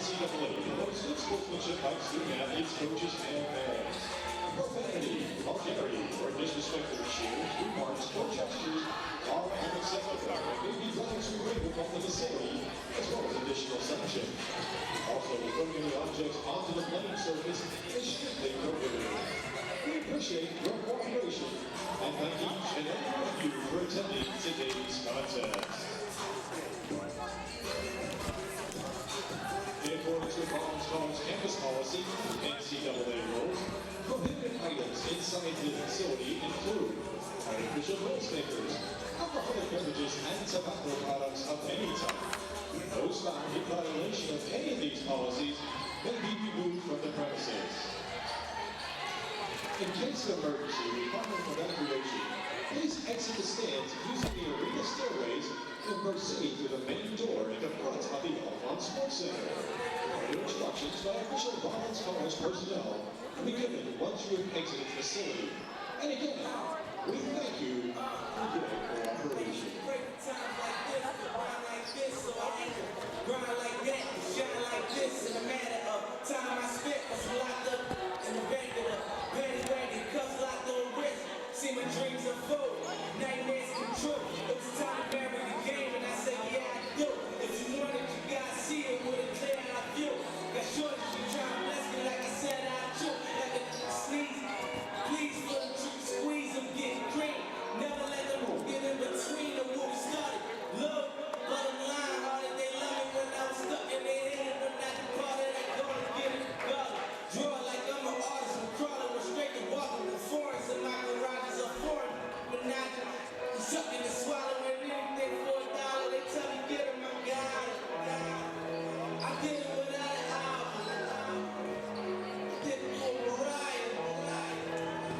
NCAA promotes good sportsmanship by student-athletes, coaches, and fans. Profanity, vulgarity, or disrespectful cheers, remarks, or gestures are unacceptable and may be brought to removal from the facility, as well as additional sanctions. Also, throwing any objects onto the playing surface is strictly prohibited. We appreciate your cooperation and thank each and every one of you for attending today's contest. In accordance with Rollins College campus policy, NCAA rules, prohibited items inside the facility include artificial noise makers, alcoholic beverages, and tobacco products of any type. Those found in violation of any of these policies may be removed from the premises. In case of emergency requiring evacuation, please exit the stands using the arena stairways and proceed through the main door at the front of the Rollins Sports Center. Further instructions by official Rollins College personnel will be given once you have exited the facility. And again, we thank you for your cooperation. Grind like that, shine like this. In a matter of time I spent, was locked up in the back of the penny wagon, cuffs locked on wrist. See my dreams unfold, nightmares control. It was time to bury the game, and I said, yeah, I do. If you want it, you gotta see it with a clear eye view. Got shorty, she trying to bless me like I said I do. Like a sneeze, please feel the truth, squeeze them, get green. Never let them get in between of what we started. Love, bottom line, how did they love me when I was stuck in their head, but not the part of that goal to get it together. Draw like I'm an artist, I'm crawling with straight to walking the forest, and my garage is a foreign menage. I'm sucking and swallowing anything for $1. They tell me get him, I got it. I did it without an album. I did it for Mariah.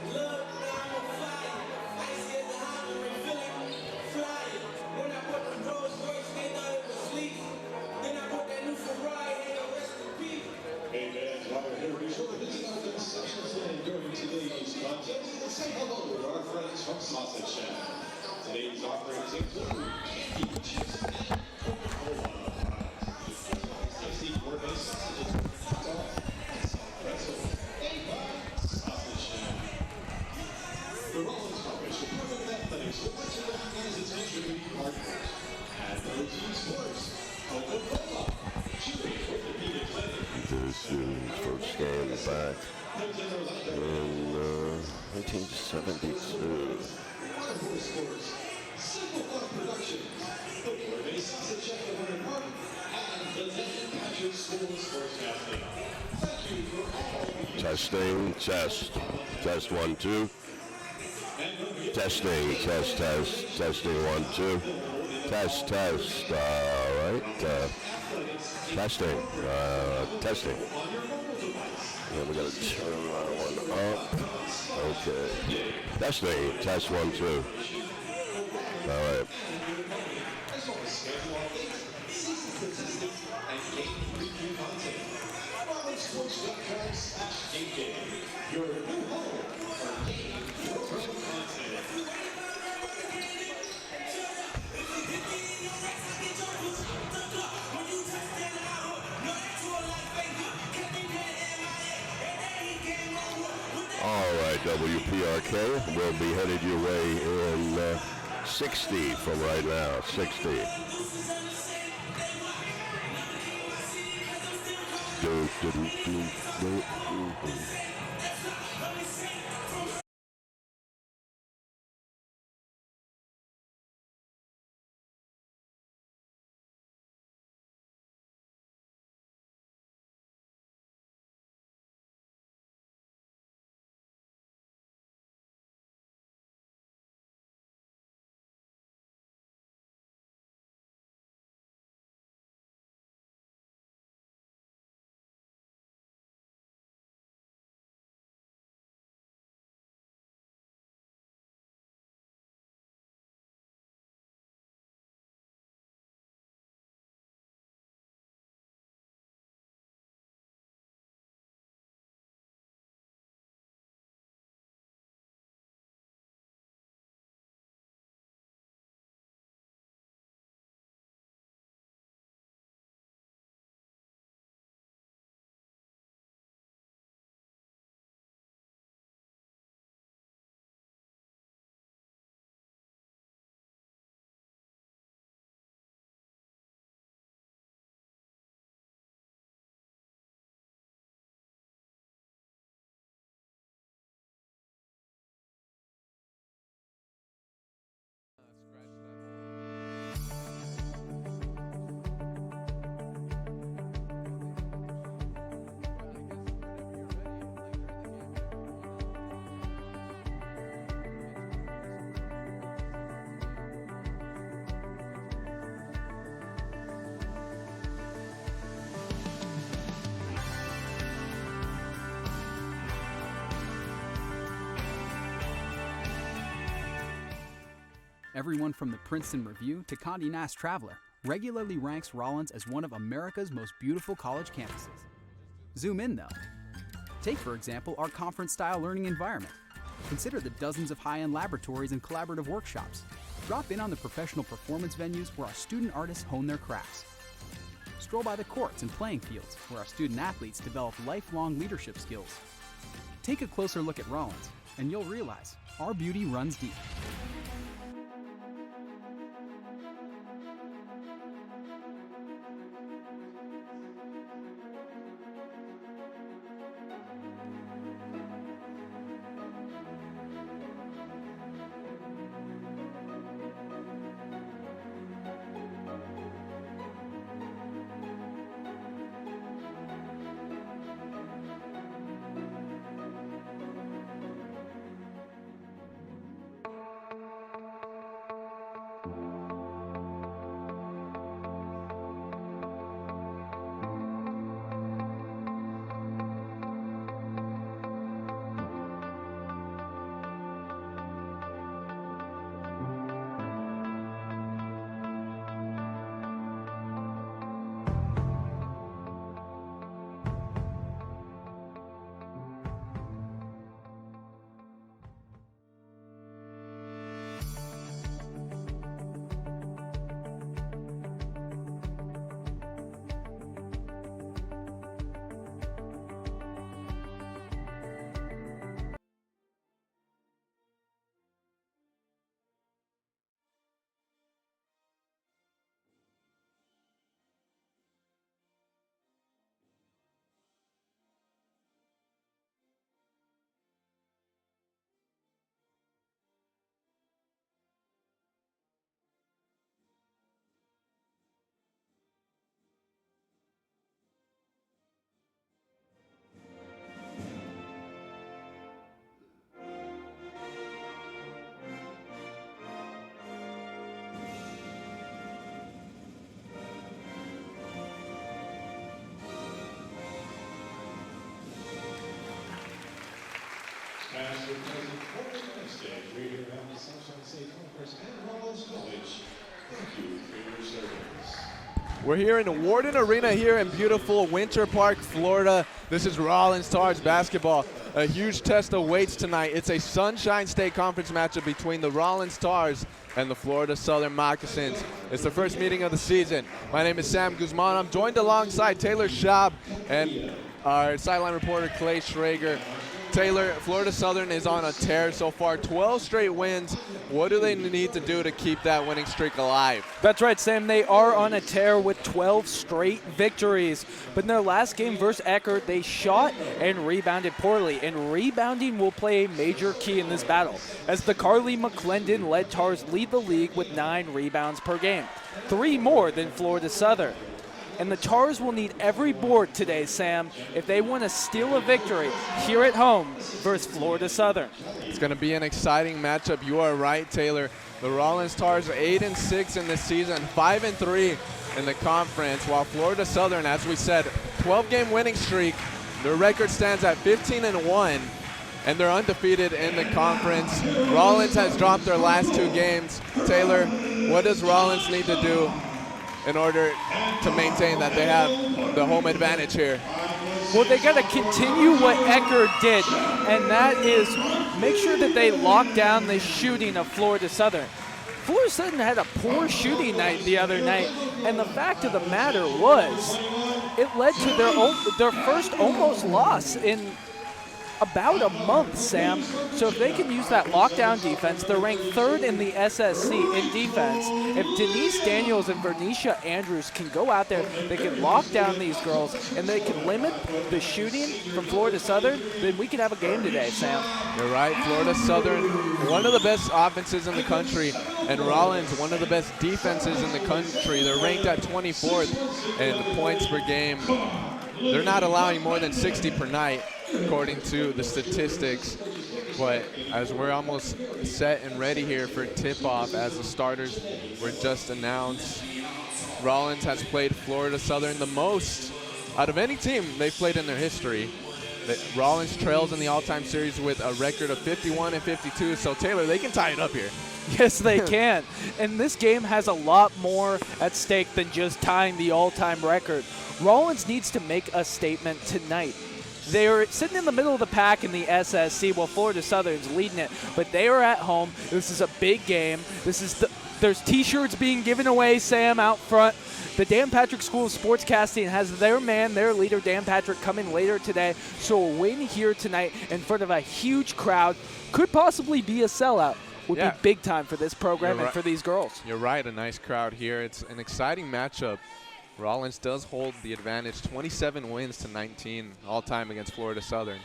Love, now I'm on fire. Icy as a holler and feeling flyer. When I put the Rolls Royce, they thought it was sleep. Then I put that new Ferrari in the rest of peace. Hey fans, while we're here, be sure to visit our concession stand during today's contest and say hello to our friends from Sausage Shack. Today's offerings include candy, chips, and Coca-Cola. 64-base sausages, hot dog, and soft pretzel. Hey, Sausage Shack. The Rollins College Department of Athletics would like to recognize its contributing partners. And Protein Sports, Coca-Cola, Chewy Orthopedic Clinic. This is first game back in 1972. Waterboard Sports, Simple Water Productions, the Gourmet Sausage Shack of Winter Park, and the Nathan Patrick School of Sportscasting. Thank you for all the Testing, test 1, 2. Testing, testing 1, 2. Test, all right. Testing. And we gotta turn that one up. Okay. Testing, test 1, 2. All right. as well as schedule updates, season statistics, and game preview content. Rollins.com/game day, your new home for game program content. All right, WPRK will be headed your way in 60 from right now, 60. Do, do, do, do, do, do. Everyone from the Princeton Review to Condé Nast Traveler regularly ranks Rollins as one of America's most beautiful college campuses. Zoom in, though. Take, for example, our conference-style learning environment. Consider the dozens of high-end laboratories and collaborative workshops. Drop in on the professional performance venues where our student artists hone their crafts. Stroll by the courts and playing fields where our student athletes develop lifelong leadership skills. Take a closer look at Rollins, and you'll realize our beauty runs deep. Past your present for Wednesday, we're here at the Sunshine State Conference and Rollins College. Thank you for your service. We're here in Warden Arena here in beautiful Winter Park, Florida. This is Rollins College basketball. A huge test awaits tonight. It's a Sunshine State Conference matchup between the Rollins Stars and the Florida Southern Moccasins. It's the first meeting of the season. My name is Sam Guzman. I'm joined alongside Taylor Schaub and our sideline reporter Clay Schrager. Taylor, Florida Southern is on a tear so far, 12 straight wins. What do they need to do to keep that winning streak alive? That's right, Sam. They are on a tear with 12 straight victories. But in their last game versus Eckerd, they shot and rebounded poorly. And rebounding will play a major key in this battle, as the Carly McClendon-led Tars lead the league with 9 rebounds per game, 3 more than Florida Southern. And the Tars will need every board today, Sam, if they want to steal a victory here at home versus Florida Southern. It's going to be an exciting matchup. You are right, Taylor. The Rollins Tars are 8-6 in this season, 5-3 in the conference, while Florida Southern, as we said, 12-game winning streak. Their record stands at 15-1, and they're undefeated in the conference. Rollins has dropped their last 2 games. Taylor, what does Rollins need to do in order to maintain that they have the home advantage here? Well, they got to continue what Eckerd did, and that is make sure that they lock down the shooting of Florida Southern. Florida Southern had a poor shooting night the other night, and the fact of the matter was it led to their first almost loss in about a month, Sam. So if they can use that lockdown defense, they're ranked 3rd in the SSC in defense. If Denise Daniels and Vernisha Andrews can go out there, they can lock down these girls, and they can limit the shooting from Florida Southern, then we can have a game today, Sam. You're right. Florida Southern, one of the best offenses in the country, and Rollins, one of the best defenses in the country. They're ranked at 24th in points per game. They're not allowing more than 60 per night, according to the statistics. But as we're almost set and ready here for tip-off, as the starters were just announced, Rollins has played Florida Southern the most out of any team they've played in their history. Rollins trails in the all-time series with a record of 51-52. So Taylor, they can tie it up here. Yes, they can. And this game has a lot more at stake than just tying the all-time record. Rollins needs to make a statement tonight. They're sitting in the middle of the pack in the SSC while Florida Southern's leading it, but they are at home. This is a big game. There's T-shirts being given away, Sam, out front. The Dan Patrick School of Sportscasting has their man, their leader, Dan Patrick, coming later today. So a win here tonight in front of a huge crowd could possibly be a sellout. Would be big time for this program and for these girls. You're right, a nice crowd here. It's an exciting matchup. Rollins does hold the advantage, 27 wins to 19 all time against Florida Southern.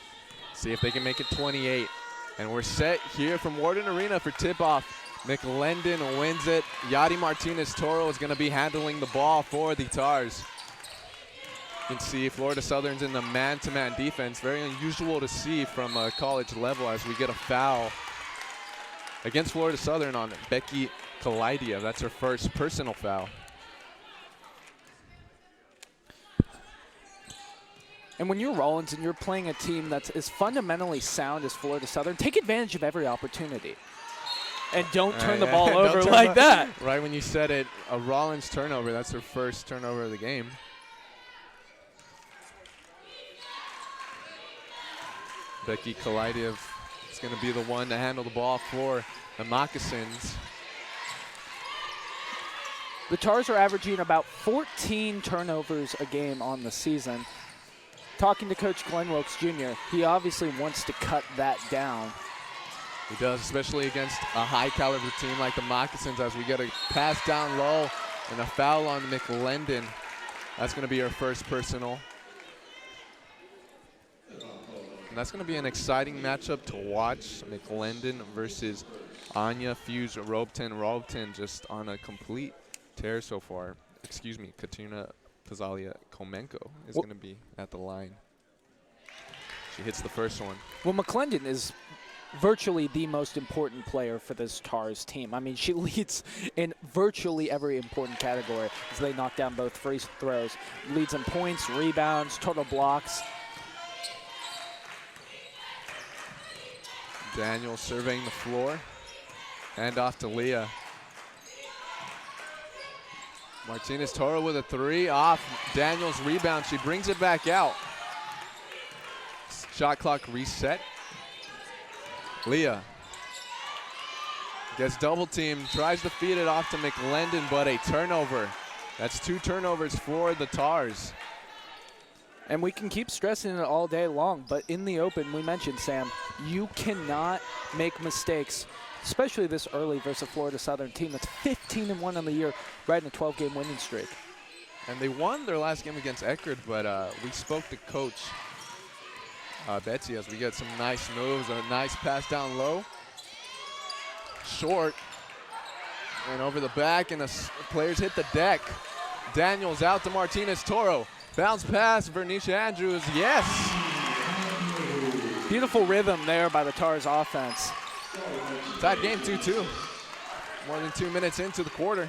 See if they can make it 28. And we're set here from Warden Arena for tip-off. McClendon wins it. Yadi Martinez-Toro is going to be handling the ball for the Tars. You can see Florida Southern's in the man-to-man defense. Very unusual to see from a college level as we get a foul against Florida Southern on Becky Kalidia. That's her first personal foul. And when you're Rollins and you're playing a team that's as fundamentally sound as Florida Southern, take advantage of every opportunity. And don't turn the ball over like that. Right when you said it, a Rollins turnover. That's her first turnover of the game. Becky Kalidiev is going to be the one to handle the ball for the Moccasins. The Tars are averaging about 14 turnovers a game on the season. Talking to Coach Glenn Wilkes Jr., he obviously wants to cut that down. He does, especially against a high-caliber team like the Moccasins, as we get a pass down low and a foul on McClendon. That's going to be our first personal. And that's going to be an exciting matchup to watch, McClendon versus Anya Fuse-Robton. Robton just on a complete tear so far. Excuse me, Katrina Pazalia-Komenko is going to be at the line. She hits the first one. Well, McClendon is virtually the most important player for this Tars team. I mean, she leads in virtually every important category as they knock down both free throws. Leads in points, rebounds, total blocks. Daniel surveying the floor. Hand off to Leah. Martinez-Toro with a three off Daniel's rebound. She brings it back out. Shot clock reset. Leah gets double teamed, tries to feed it off to McClendon, but a turnover. That's 2 turnovers for the Tars. And we can keep stressing it all day long, but in the open, we mentioned, Sam, you cannot make mistakes, especially this early versus a Florida Southern team that's 15-1 on the year, riding a 12-game winning streak. And they won their last game against Eckerd, but we spoke to Coach Betsy as we get some nice moves, a nice pass down low. Short. And over the back, and the players hit the deck. Daniels out to Martinez-Toro. Bounce pass, Vernisha Andrews, yes! Beautiful rhythm there by the Tars offense. Tied game 2-2. More than 2 minutes into the quarter.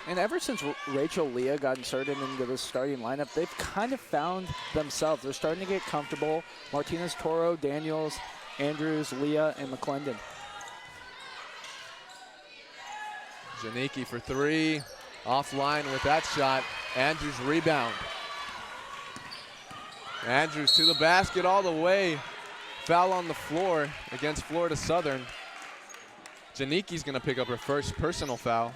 And ever since Rachel Leah got inserted into the starting lineup, they've kind of found themselves. They're starting to get comfortable. Martinez-Toro, Daniels, Andrews, Leah, and McClendon. Janicki for 3. Offline with that shot. Andrews rebound. Andrews to the basket all the way. Foul on the floor against Florida Southern. Janicki's going to pick up her first personal foul.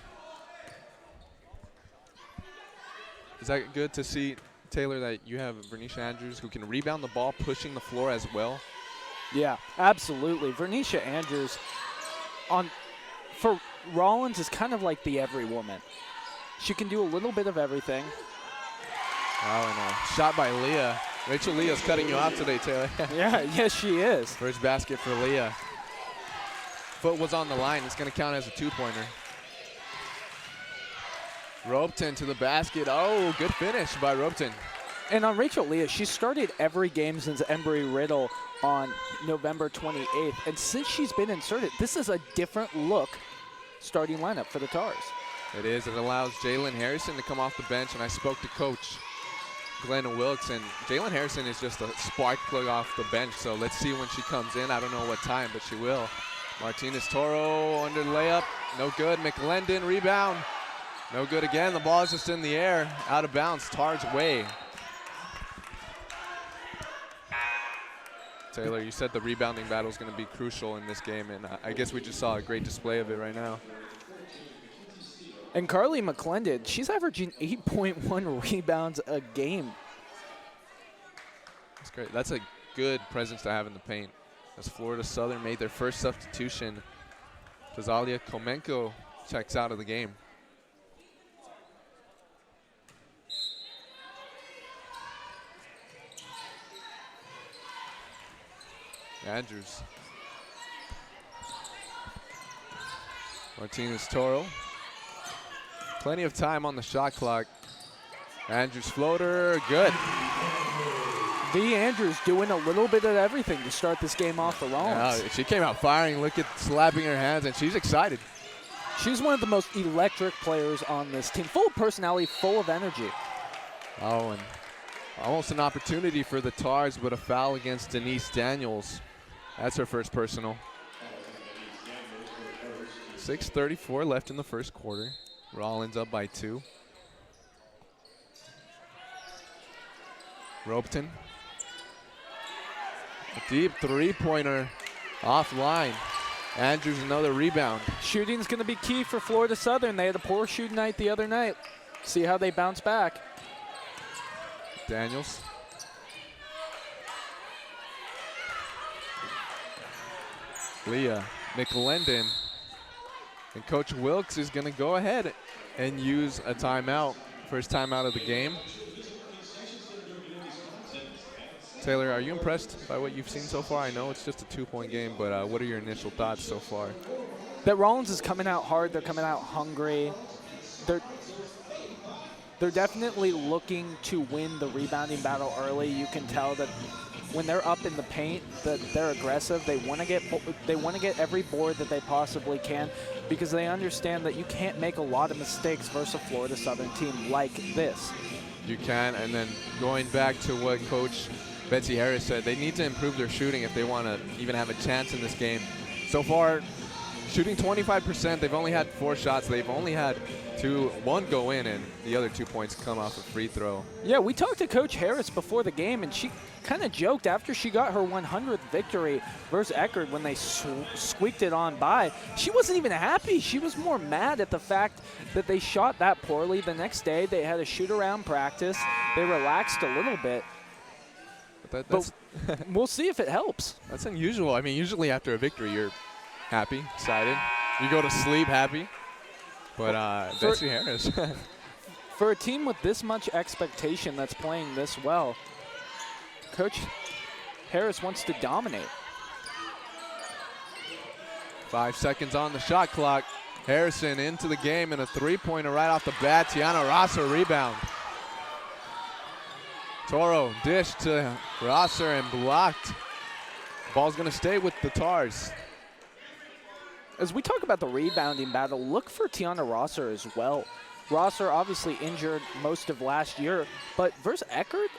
Is that good to see, Taylor, that you have Vernisha Andrews who can rebound the ball, pushing the floor as well? Yeah, absolutely. Vernisha Andrews for Rollins is kind of like the every woman. She can do a little bit of everything. Wow, and a shot by Leah. Rachel Leah's cutting you off today, Taylor. Yeah, yes, she is. First basket for Leah. Foot was on the line. It's going to count as a 2-pointer. Robton to the basket. Oh, good finish by Robton. And on Rachel Leah, she started every game since Embry-Riddle on November 28th. And since she's been inserted, this is a different look starting lineup for the Tars. It is. It allows Jalen Harrison to come off the bench, and I spoke to Coach Glenn Wilkes, and Jalen Harrison is just a spark plug off the bench, so let's see when she comes in. I don't know what time, but she will. Martinez-Toro under layup. No good. McClendon rebound. No good again. The ball is just in the air. Out of bounds. Tars way. Taylor, you said the rebounding battle is going to be crucial in this game, and I guess we just saw a great display of it right now. And Carly McClendon, she's averaging 8.1 rebounds a game. That's great. That's a good presence to have in the paint. As Florida Southern made their first substitution, Tazalia Komenko checks out of the game. Andrews. Martinez-Toro. Plenty of time on the shot clock. Andrews floater, good. Andrews doing a little bit of everything to start this game off for Rollins. Yeah, she came out firing, look at slapping her hands, and she's excited. She's one of the most electric players on this team, full of personality, full of energy. Oh, and almost an opportunity for the Tars, but a foul against Denise Daniels. That's her first personal. 6:34 left in the first quarter. Rollins up by 2. Robeton. A deep three-pointer offline. Andrews another rebound. Shooting's going to be key for Florida Southern. They had a poor shooting night the other night. See how they bounce back. Daniels. Leah McClendon. And Coach Wilkes is going to go ahead and use a timeout. First timeout of the game. Taylor, are you impressed by what you've seen so far? I know it's just a 2-point game, but what are your initial thoughts so far? That Rollins is coming out hard. They're coming out hungry. They're definitely looking to win the rebounding battle early. You can tell that when they're up in the paint, that they're aggressive. They want to get every board that they possibly can, because they understand that you can't make a lot of mistakes versus a Florida Southern team like this. You can, and then going back to what Coach Betsy Harris said, they need to improve their shooting if they want to even have a chance in this game. So far, shooting 25%. They've only had 4 shots. They've only had 1 go in, and the other 2 points come off a free throw. Yeah, we talked to Coach Harris before the game, and she kind of joked after she got her 100th victory versus Eckerd when they squeaked it on by. She wasn't even happy. She was more mad at the fact that they shot that poorly. The next day, they had a shoot-around practice. They relaxed a little bit. But we'll see if it helps. That's unusual. I mean, usually after a victory, you're happy, excited. You go to sleep happy. But Betsy Harris. For a team with this much expectation that's playing this well, Coach Harris wants to dominate. 5 seconds on the shot clock. Harrison into the game and a 3-pointer right off the bat. Tiana Rosser rebound. Toro dish to Rosser and blocked. Ball's going to stay with the Tars. As we talk about the rebounding battle, look for Tiana Rosser as well. Rosser obviously injured most of last year, but versus Eckerd,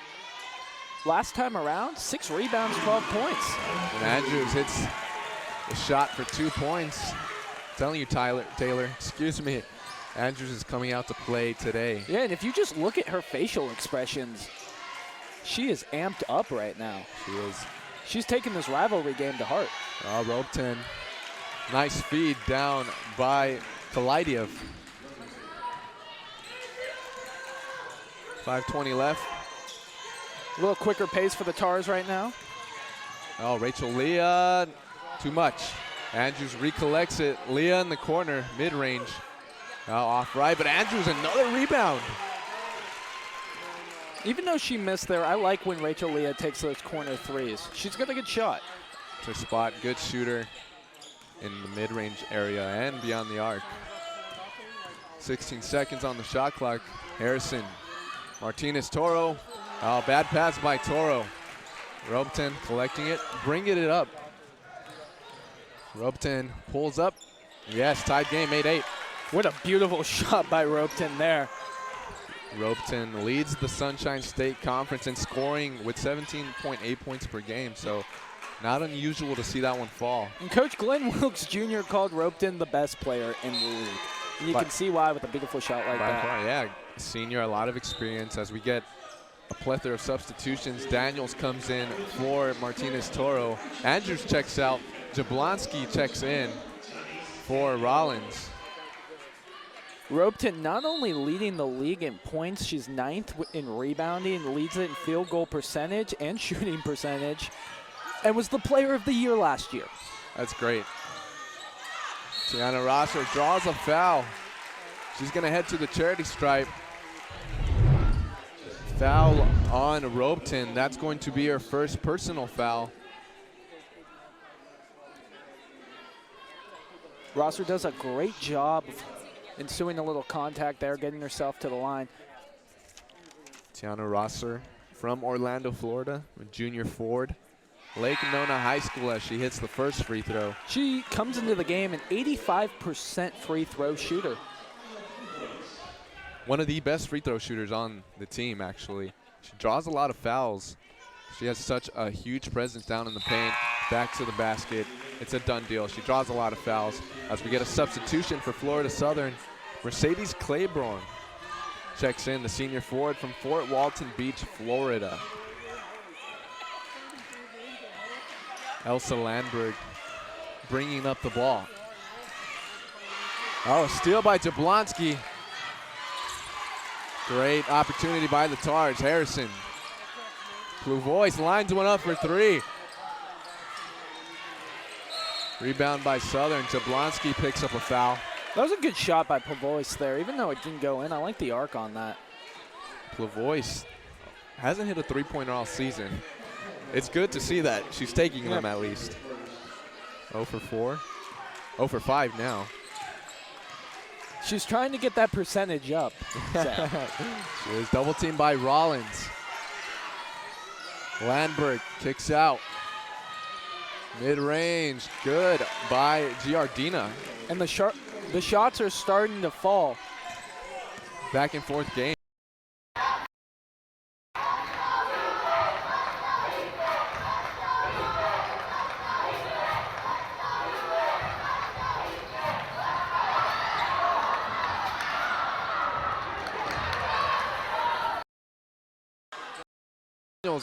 last time around, 6 rebounds, 12 points. And Andrews hits the shot for 2 points. I'm telling you, Taylor, excuse me, Andrews is coming out to play today. Yeah, and if you just look at her facial expressions, she is amped up right now. She is. She's taking this rivalry game to heart. Oh, Robeton. Nice feed down by Kalidiev. 5:20 left. A little quicker pace for the Tars right now. Oh, Rachel Leah, too much. Andrews recollects it. Leah in the corner, mid-range. Off right, but Andrews another rebound. Even though she missed there, I like when Rachel Leah takes those corner threes. She's got a good shot. It's her spot, good shooter in the mid-range area and beyond the arc. 16 seconds on the shot clock. Harrison, Martinez-Toro. Oh, bad pass by Toro. Robeton collecting it, bringing it up. Robeton pulls up. Yes, tied game, 8-8. What a beautiful shot by Robeton there. Robeton leads the Sunshine State Conference in scoring with 17.8 points per game. So Not unusual to see that one fall. And Coach Glenn Wilkes Jr. called Ropeton the best player in the league. And you can see why with a beautiful shot like that. Far, yeah, senior, a lot of experience. As we get a plethora of substitutions, Daniels comes in for Martinez-Toro. Andrews checks out. Jablonski checks in for Rollins. Ropeton not only leading the league in points, she's 9th in rebounding, leads it in field goal percentage and shooting percentage, and was the player of the year last year. That's great. Tiana Rosser draws a foul. She's going to head to the charity stripe. Foul on Ropeton. That's going to be her first personal foul. Rosser does a great job of ensuing a little contact there, getting herself to the line. Tiana Rosser from Orlando, Florida, a junior forward. Lake Nona High School as she hits the first free throw. She comes into the game an 85% free throw shooter. One of the best free throw shooters on the team, actually. She draws a lot of fouls. She has such a huge presence down in the paint, back to the basket. It's a done deal. She draws a lot of fouls. As we get a substitution for Florida Southern, Mercedes Claiborne checks in, the senior forward from Fort Walton Beach, Florida. Elsa Landberg bringing up the ball. Oh, steal by Jablonski. Great opportunity by the Tars. Harrison. Pluvois lines one up for three. Rebound by Southern. Jablonski picks up a foul. That was a good shot by Pluvois there, even though it didn't go in. I like the arc on that. Pluvois hasn't hit a three-pointer all season. It's good to see that. She's taking them at least. 0 for 4. 0 for 5 now. She's trying to get that percentage up. She is double teamed by Rollins. Landberg kicks out. Mid-range, good by Giardina. And the shots are starting to fall. Back and forth game.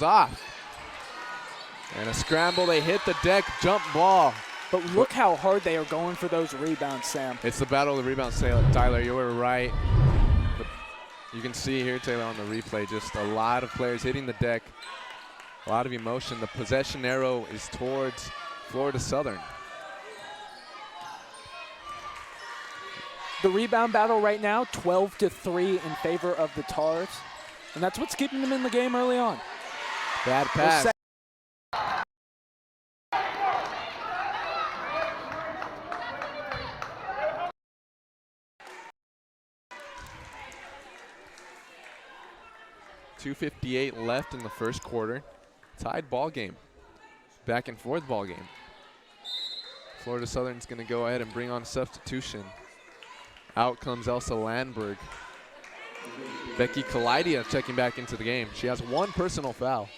Off. And a scramble, they hit the deck, jump ball. But look how hard they are going for those rebounds, Sam. It's the battle of the rebounds, Tyler. You were right. But you can see here, Taylor, on the replay, just a lot of players hitting the deck. A lot of emotion. The possession arrow is towards Florida Southern. The rebound battle right now, 12-3 in favor of the Tars. And that's what's keeping them in the game early on. Bad pass. .258 left in the first quarter. Tied ball game. Back and forth ball game. Florida Southern's going to go ahead and bring on a substitution. Out comes Elsa Landberg. Becky Kalidia checking back into the game. She has one personal foul.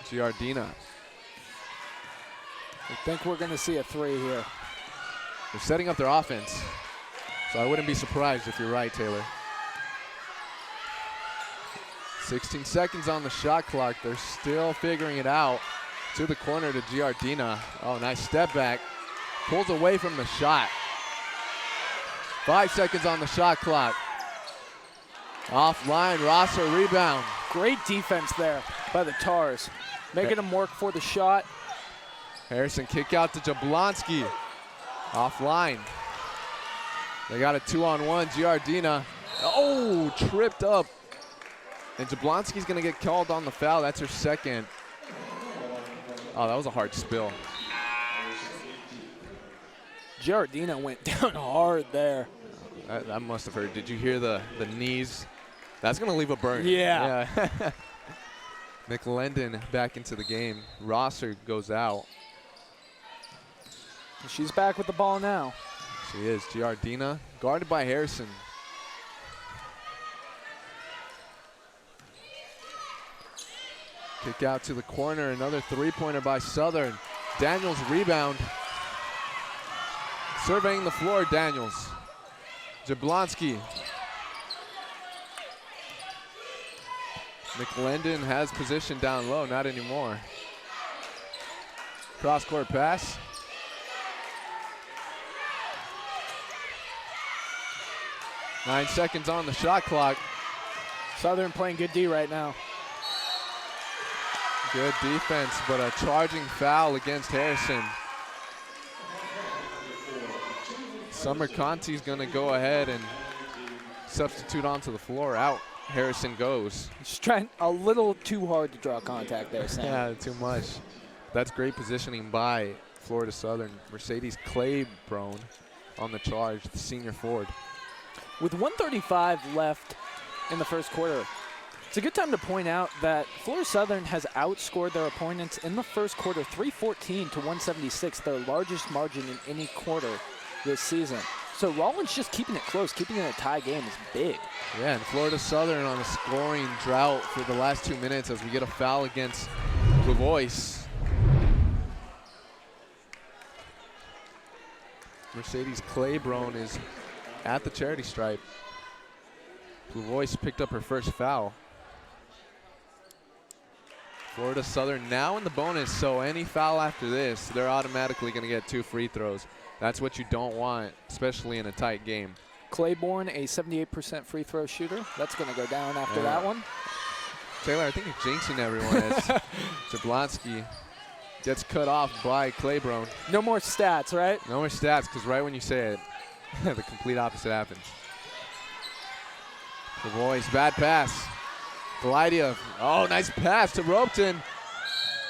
Giardina. I think we're going to see a three here. They're setting up their offense, so I wouldn't be surprised if you're right, Taylor. 16 seconds on the shot clock. They're still figuring it out. To the corner to Giardina. Oh, nice step back. Pulls away from the shot. 5 seconds on the shot clock. Offline, Rosser rebound. Great defense there by the Tars. Making them work for the shot. Harrison kick out to Jablonski. Offline. They got a 2-on-1. Giardina. Oh, tripped up. And Jablonski's going to get called on the foul. That's her second. Oh, that was a hard spill. Giardina went down hard there. That must have hurt. Did you hear the knees? That's going to leave a burn. Yeah. McLendon back into the game. Rosser goes out. She's back with the ball now. She is. Giardina guarded by Harrison. Kick out to the corner, another three-pointer by Southern. Daniels rebound. Surveying the floor, Daniels. Jablonski. McLendon has position down low, not anymore. Cross-court pass. Nine seconds on the shot clock. Southern playing good D right now. Good defense, but a charging foul against Harrison. Summer Conti's gonna go ahead and substitute onto the floor. Out Harrison goes. Just trying a little too hard to draw contact there, Sam. Yeah, too much. That's great positioning by Florida Southern. Mercedes Claiborne on the charge, the senior forward. With 1:35 left in the first quarter, it's a good time to point out that Florida Southern has outscored their opponents in the first quarter 314 to 176, their largest margin in any quarter this season. So Rollins just keeping it close, keeping it a tie game is big. Yeah, and Florida Southern on a scoring drought for the last 2 minutes as we get a foul against Lavois. Mercedes Claiborne is at the charity stripe. Lavois picked up her first foul. Florida Southern now in the bonus, so any foul after this, they're automatically going to get 2 free throws. That's what you don't want, especially in a tight game. Claiborne, a 78% free throw shooter. That's going to go down after that one. Taylor, I think you're jinxing everyone as Jablonski gets cut off by Claiborne. No more stats, right? No more stats, because right when you say it, the complete opposite happens. Lavois, bad pass. Galidia, oh, nice pass to Ropeton.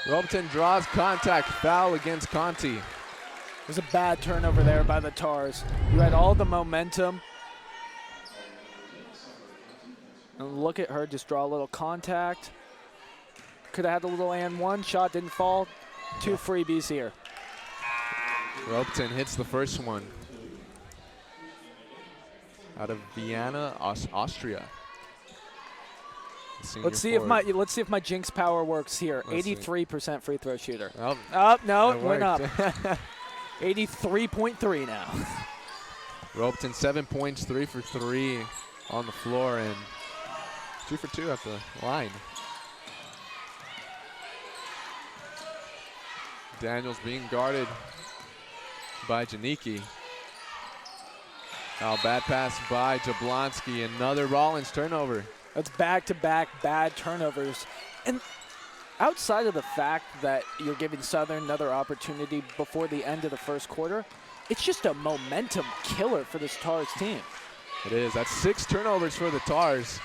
Ropeton draws contact, foul against Conti. There's a bad turnover there by the Tars. You had all the momentum. And look at her just draw a little contact. Could have had a little and one. Shot didn't fall. 2 freebies here. Ropeton hits the first one. Out of Vienna, Austria. Let's see if my jinx power works here. 83% free throw shooter. Oh, no, it went up. 83.3 now. Ropeton 7 points, 3 for 3 on the floor, and 2 for 2 at the line. Daniels being guarded by Janicki. Oh, bad pass by Jablonski. Another Rollins turnover. That's back-to-back bad turnovers. And outside of the fact that you're giving Southern another opportunity before the end of the first quarter, it's just a momentum killer for this Tars team. It is. That's 6 turnovers for the Tars.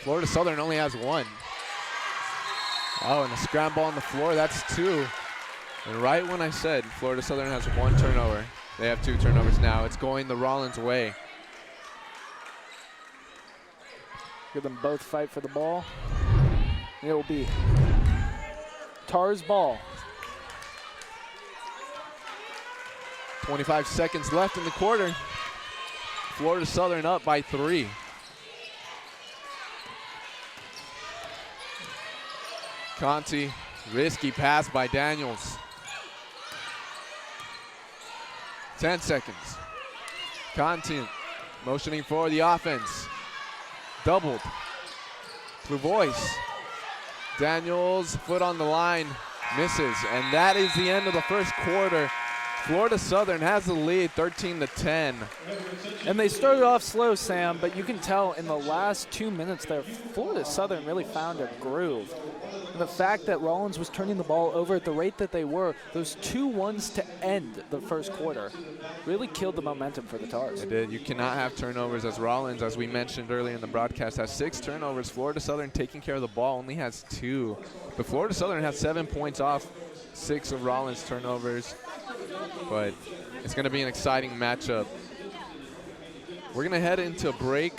Florida Southern only has 1. Oh, and a scramble on the floor. That's 2. And right when I said Florida Southern has 1 turnover, they have 2 turnovers now. It's going the Rollins way. Give them both fight for the ball. It will be Tars ball. 25 seconds left in the quarter. Florida Southern up by 3. Conti, risky pass by Daniels. 10 seconds. Conti motioning for the offense. Doubled. Lavois. Daniels, foot on the line, misses. And that is the end of the first quarter. Florida Southern has the lead, 13-10. And they started off slow, Sam, but you can tell in the last 2 minutes there, Florida Southern really found a groove. And the fact that Rollins was turning the ball over at the rate that they were, those 2 ones to end the first quarter, really killed the momentum for the Tars. It did. You cannot have turnovers, as Rollins, as we mentioned earlier in the broadcast, has 6 turnovers. Florida Southern taking care of the ball only has 2. But Florida Southern has 7 points off 6 of Rollins' turnovers. But it's going to be an exciting matchup. We're going to head into a break,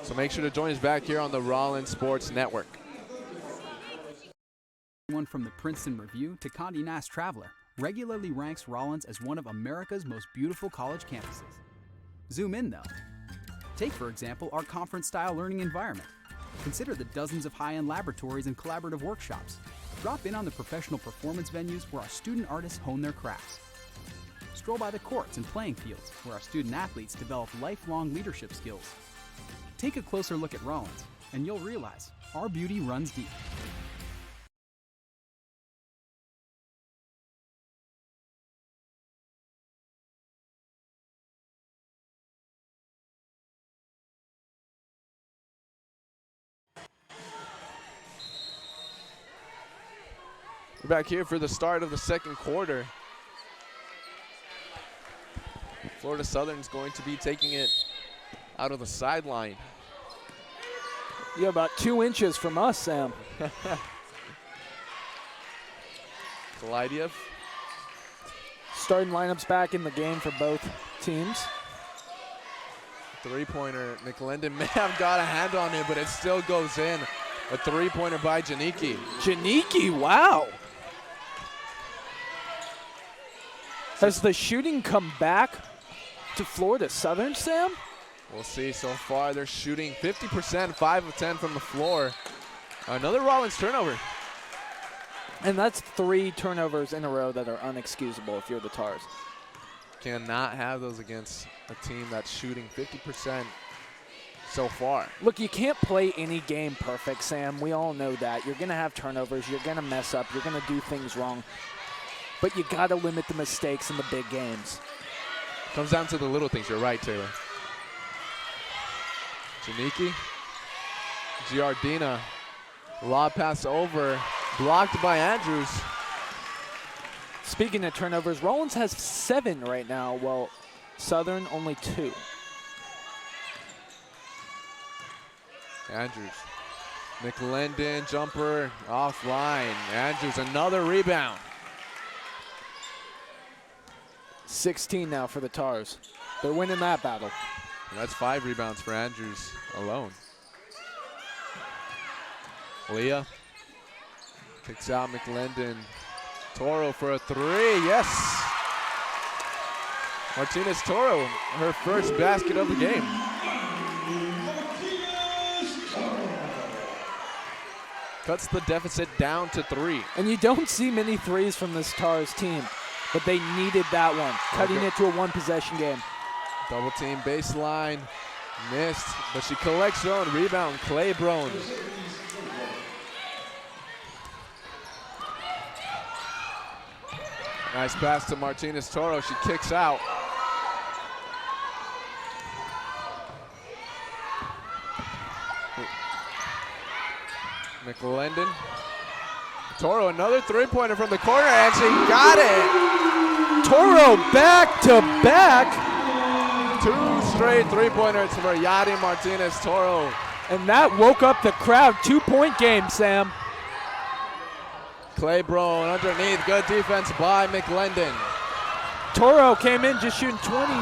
so make sure to join us back here on the Rollins Sports Network. One from the Princeton Review to Condé Nast Traveler regularly ranks Rollins as one of America's most beautiful college campuses. Zoom in, though. Take, for example, our conference-style learning environment. Consider the dozens of high-end laboratories and collaborative workshops. Drop in on the professional performance venues where our student artists hone their crafts. Stroll by the courts and playing fields where our student athletes develop lifelong leadership skills. Take a closer look at Rollins, and you'll realize our beauty runs deep. We're back here for the start of the second quarter. Florida Southern's going to be taking it out of the sideline. Yeah, about 2 inches from us, Sam. Kalidiev. Starting lineups back in the game for both teams. Three-pointer. McLendon may have got a hand on it, but it still goes in. A three-pointer by Janiki. Janiki, wow. Has the shooting come back to Florida Southern, Sam? We'll see. So far, they're shooting 50%, 5 of 10 from the floor. Another Rollins turnover. And that's 3 turnovers in a row that are unexcusable if you're the Tars. Cannot have those against a team that's shooting 50% so far. Look, you can't play any game perfect, Sam. We all know that. You're going to have turnovers. You're going to mess up. You're going to do things wrong. But you got to limit the mistakes in the big games. Comes down to the little things. You're right, Taylor. Janiki. Giardina. Lob pass over. Blocked by Andrews. Speaking of turnovers, Rollins has 7 right now, while Southern only 2. Andrews. McLendon, jumper, offline. Andrews, another rebound. 16 now for the Tars. They're winning that battle. And that's 5 rebounds for Andrews alone. Leah kicks out McLendon. Toro for a 3, yes. Martinez Toro, her first basket of the game. Cuts the deficit down to 3. And you don't see many threes from this Tars team, but they needed that one, cutting it to a 1-possession game. Double team baseline, missed, but she collects her own rebound. Claiborne. Nice pass to Martinez Toro. She kicks out. McLendon. Toro, another three-pointer from the corner, and she got it. Toro back to back. 2 straight three-pointers for Yadi Martinez Toro. And that woke up the crowd. 2-point game, Sam. Claiborne underneath, good defense by McLendon. Toro came in just shooting 20.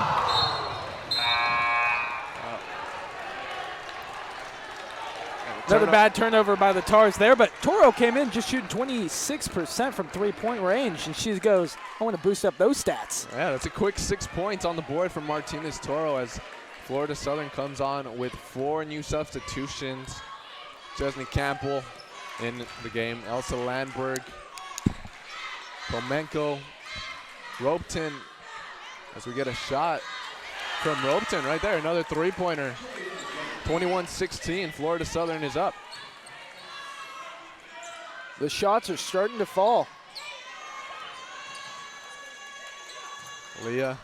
Another bad turnover by the Tars there, but Toro came in just shooting 26% from 3-point range, and she goes, I want to boost up those stats. Yeah, that's a quick 6 points on the board from Martinez Toro as Florida Southern comes on with 4 new substitutions. Chesney Campbell in the game, Elsa Landberg, Komenko, Ropeton, as we get a shot from Ropeton right there, another three-pointer. 21-16, Florida Southern is up. The shots are starting to fall. Leah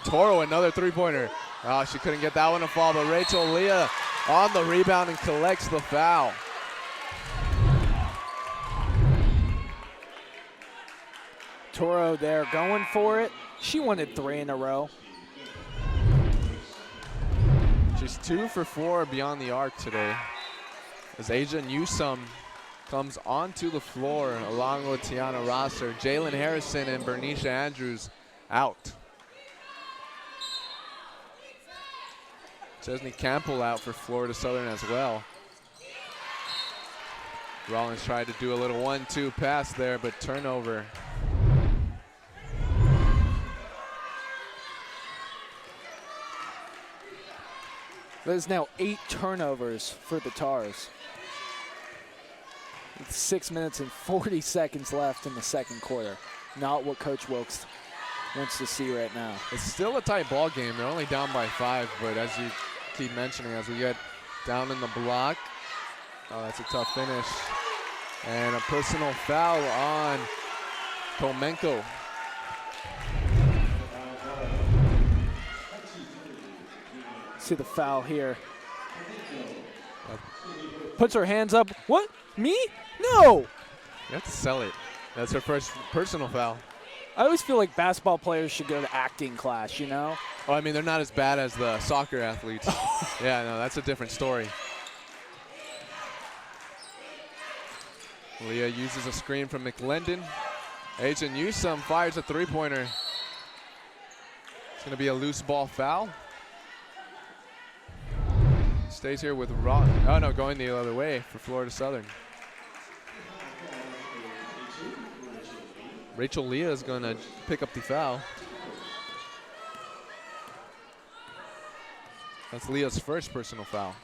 Toro, another three-pointer. Oh, she couldn't get that one to fall, but Rachel Leah on the rebound and collects the foul. Toro there going for it. She wanted 3 in a row. She's 2 for 4 beyond the arc today. As Asia Newsome comes onto the floor along with Tiana Rosser, Jalen Harrison and Vernisha Andrews out. Chesney Campbell out for Florida Southern as well. Rollins tried to do a little 1-2 pass there, but turnover. There's now 8 turnovers for the Tars. With 6 minutes and 40 seconds left in the second quarter. Not what Coach Wilkes wants to see right now. It's still a tight ball game. They're only down by 5, but as you keep mentioning, as we get down in the block, oh, that's a tough finish. And a personal foul on Komenko. See the foul here. Puts her hands up. What? Me? No! You have to sell it. That's her first personal foul. I always feel like basketball players should go to acting class, you know? Oh, I mean, they're not as bad as the soccer athletes. Yeah, no, that's a different story. Leah uses a screen from McLendon. Agent Newsome fires a three-pointer. It's going to be a loose ball foul. Stays here with oh no, going the other way for Florida Southern. Rachel Leah is going to pick up the foul. That's Leah's first personal foul.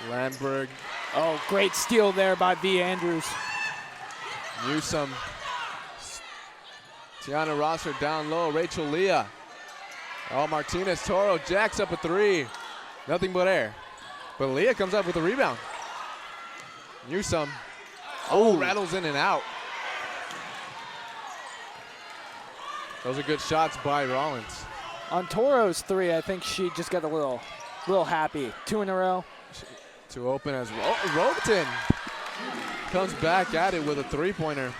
Landberg. Oh, great steal there by V. Andrews. Newsome. Tiana Rosser down low. Rachel Leah. Oh, Martinez Toro jacks up a three. Nothing but air. But Leah comes up with a rebound. Newsome. Oh, rattles in and out. Those are good shots by Rollins. On Toro's three, I think she just got a little happy. 2 in a row. To open as Robeton comes back at it with a three-pointer.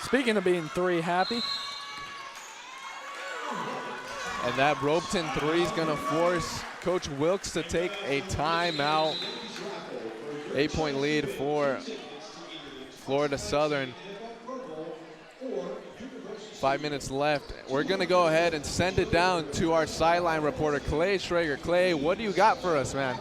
Speaking of being three happy. And that Robeton three is going to force Coach Wilkes to take a timeout. 8-point lead for Florida Southern. 5 minutes left. We're going to go ahead and send it down to our sideline reporter, Clay Schrager. Clay, what do you got for us, man?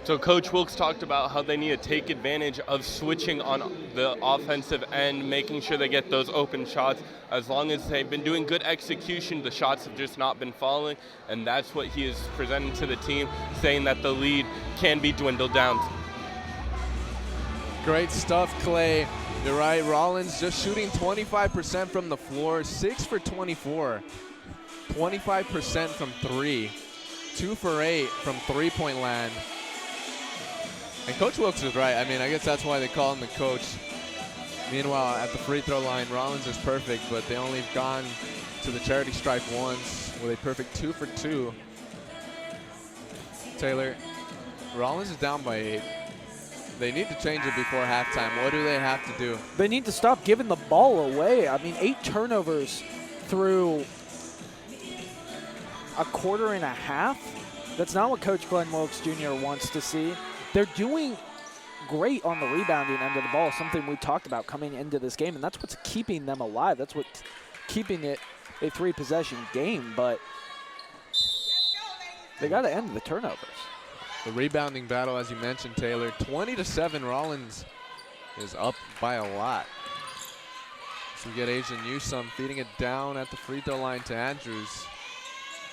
So Coach Wilkes talked about how they need to take advantage of switching on the offensive end, making sure they get those open shots. As long as they've been doing good execution, the shots have just not been falling, and that's what he is presenting to the team, saying that the lead can be dwindled down. Great stuff, Clay. You're right, Rollins just shooting 25% from the floor, 6 for 24. 25% from 3, 2 for 8 from three-point land. And Coach Wilkes is right. I mean, I guess that's why they call him the coach. Meanwhile, at the free throw line, Rollins is perfect, but they only have gone to the charity stripe once with a perfect 2 for 2. Taylor, Rollins is down by 8. They need to change it before halftime. What do they have to do? They need to stop giving the ball away. I mean, 8 turnovers through a quarter and a half. That's not what Coach Glenn Wilkes Jr. wants to see. They're doing great on the rebounding end of the ball, something we talked about coming into this game, and that's what's keeping them alive. That's what's keeping it a 3-possession game, but they got to end the turnovers. The rebounding battle, as you mentioned, Taylor, 20-7. Rollins is up by a lot. So we get Asian Newsome feeding it down at the free throw line to Andrews.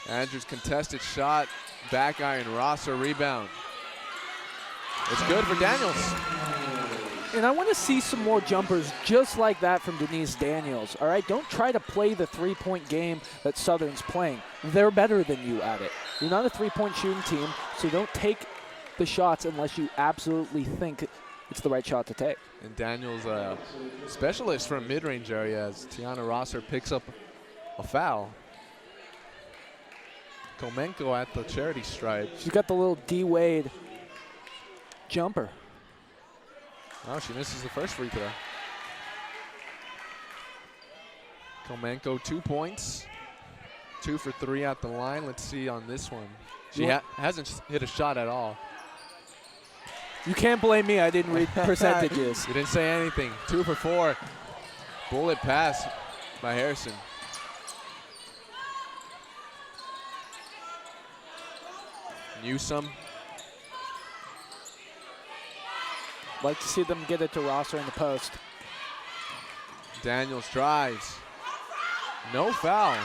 Andrews contested shot, back iron, Rosser rebound. It's good for Daniels. And I want to see some more jumpers just like that from Denise Daniels, all right? Don't try to play the three-point game that Southern's playing. They're better than you at it. You're not a three-point shooting team, so don't take the shots unless you absolutely think it's the right shot to take. And Daniels a specialist from mid-range area as Tiana Rosser picks up a foul. Komenko at the charity stripe. She's got the little D-Wade jumper. Oh, she misses the first free throw. Komenko 2 points. 2 for 3 at the line. Let's see on this one. She hasn't hit a shot at all. You can't blame me. I didn't read percentages. You didn't say anything. 2 for 4. Bullet pass by Harrison. Newsome. Like to see them get it to Rosser in the post. Daniels drives. No foul.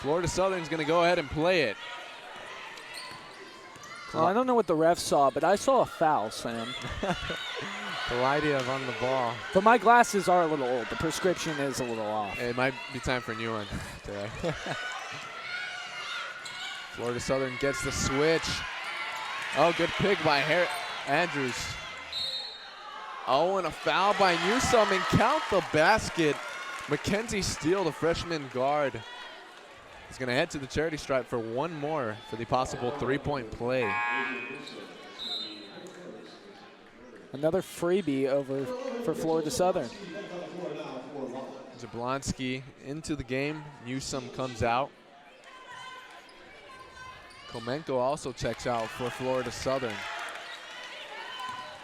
Florida Southern's going to go ahead and play it. Well, I don't know what the ref saw, but I saw a foul, Sam. Kalidia on the ball. But my glasses are a little old. The prescription is a little off. It might be time for a new one today. Florida Southern gets the switch. Oh, good pick by Andrews. Oh, and a foul by Newsome, and count the basket. Mackenzie Steele, the freshman guard, is going to head to the charity stripe for one more for the possible three-point play. Another freebie over for Florida Southern. Jablonski into the game. Newsome comes out. Komenko also checks out for Florida Southern.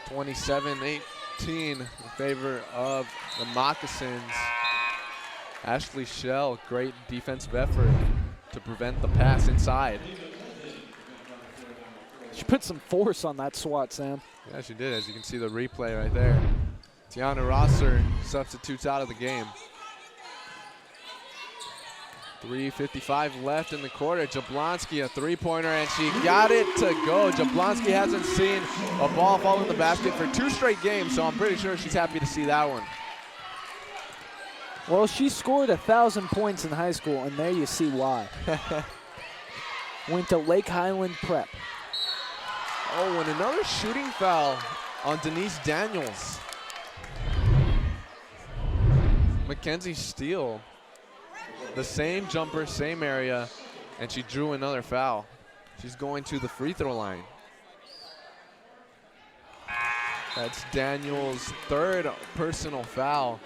27-18 in favor of the Moccasins. Ashley Schell, great defensive effort to prevent the pass inside. She put some force on that swat, Sam. Yeah, she did, as you can see the replay right there. Tiana Rosser substitutes out of the game. 3:55 left in the quarter. Jablonski, a three-pointer, and she got it to go. Jablonski hasn't seen a ball fall in the basket for 2 straight games, so I'm pretty sure she's happy to see that one. Well, she scored 1,000 points in high school, and there you see why. Went to Lake Highland Prep. Oh, and another shooting foul on Denise Daniels. Mackenzie Steele, the same jumper, same area, and she drew another foul. She's going to the free throw line. That's Daniels' 3rd personal foul.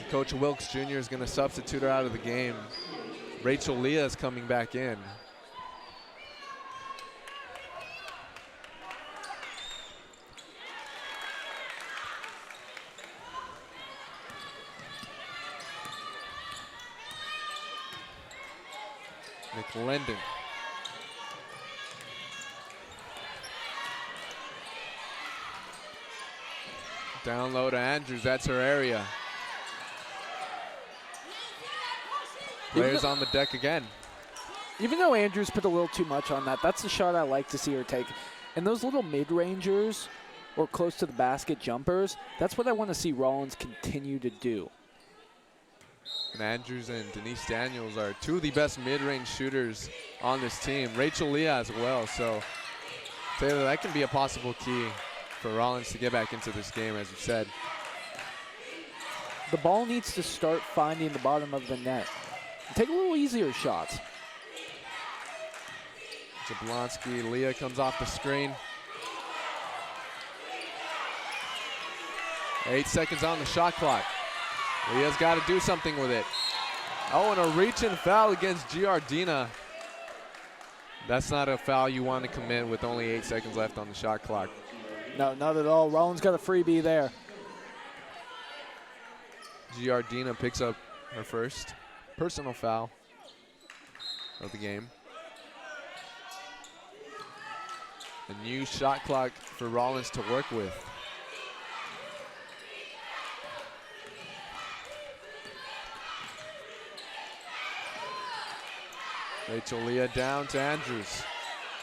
Coach Wilkes Jr. is going to substitute her out of the game. Rachel Leah is coming back in. McLendon. Down low to Andrews, that's her area. Players on the deck again. Even though Andrews put a little too much on that, that's the shot I like to see her take. And those little mid-rangers or close to the basket jumpers, that's what I want to see Rollins continue to do. And Andrews and Denise Daniels are 2 of the best mid-range shooters on this team. Rachel Leah as well, so Taylor, that can be a possible key for Rollins to get back into this game, as you said. The ball needs to start finding the bottom of the net. Take a little easier shots. Jablonski, Leah comes off the screen. 8 seconds on the shot clock. Leah's got to do something with it. Oh, and a reach-in foul against Giardina. That's not a foul you want to commit with only 8 seconds left on the shot clock. No, not at all. Rollins got a freebie there. Giardina picks up her first personal foul of the game. A new shot clock for Rollins to work with. Rachel Leah down to Andrews.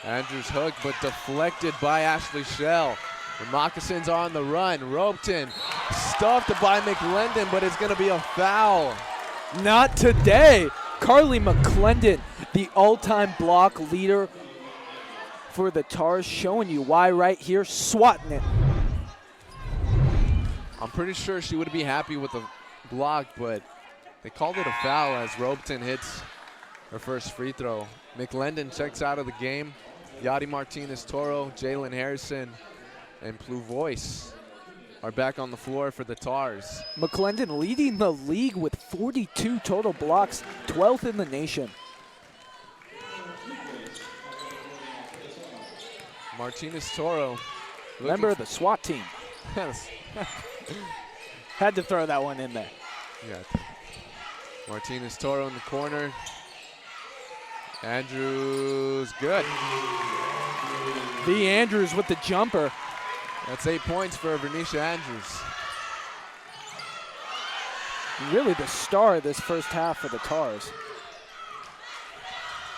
Andrews hook, but deflected by Ashley Schell. The Moccasins are on the run. Ropeton stuffed by McLendon, but it's going to be a foul. Not today. Carly McClendon, the all-time block leader for the Tars, showing you why right here, swatting it. I'm pretty sure she would be happy with the block, but they called it a foul as Ropeton hits her first free throw. McLendon checks out of the game. Yadi Martinez-Toro, Jalen Harrison, and Pluvois are back on the floor for the Tars. McClendon leading the league with 42 total blocks, 12th in the nation. Martinez-Toro. Member of the SWAT team. Yes. Had to throw that one in there. Yeah. Martinez-Toro in the corner. Andrews, good. V. Andrews with the jumper. That's 8 points for Vernisha Andrews. Really the star of this first half for the Tars.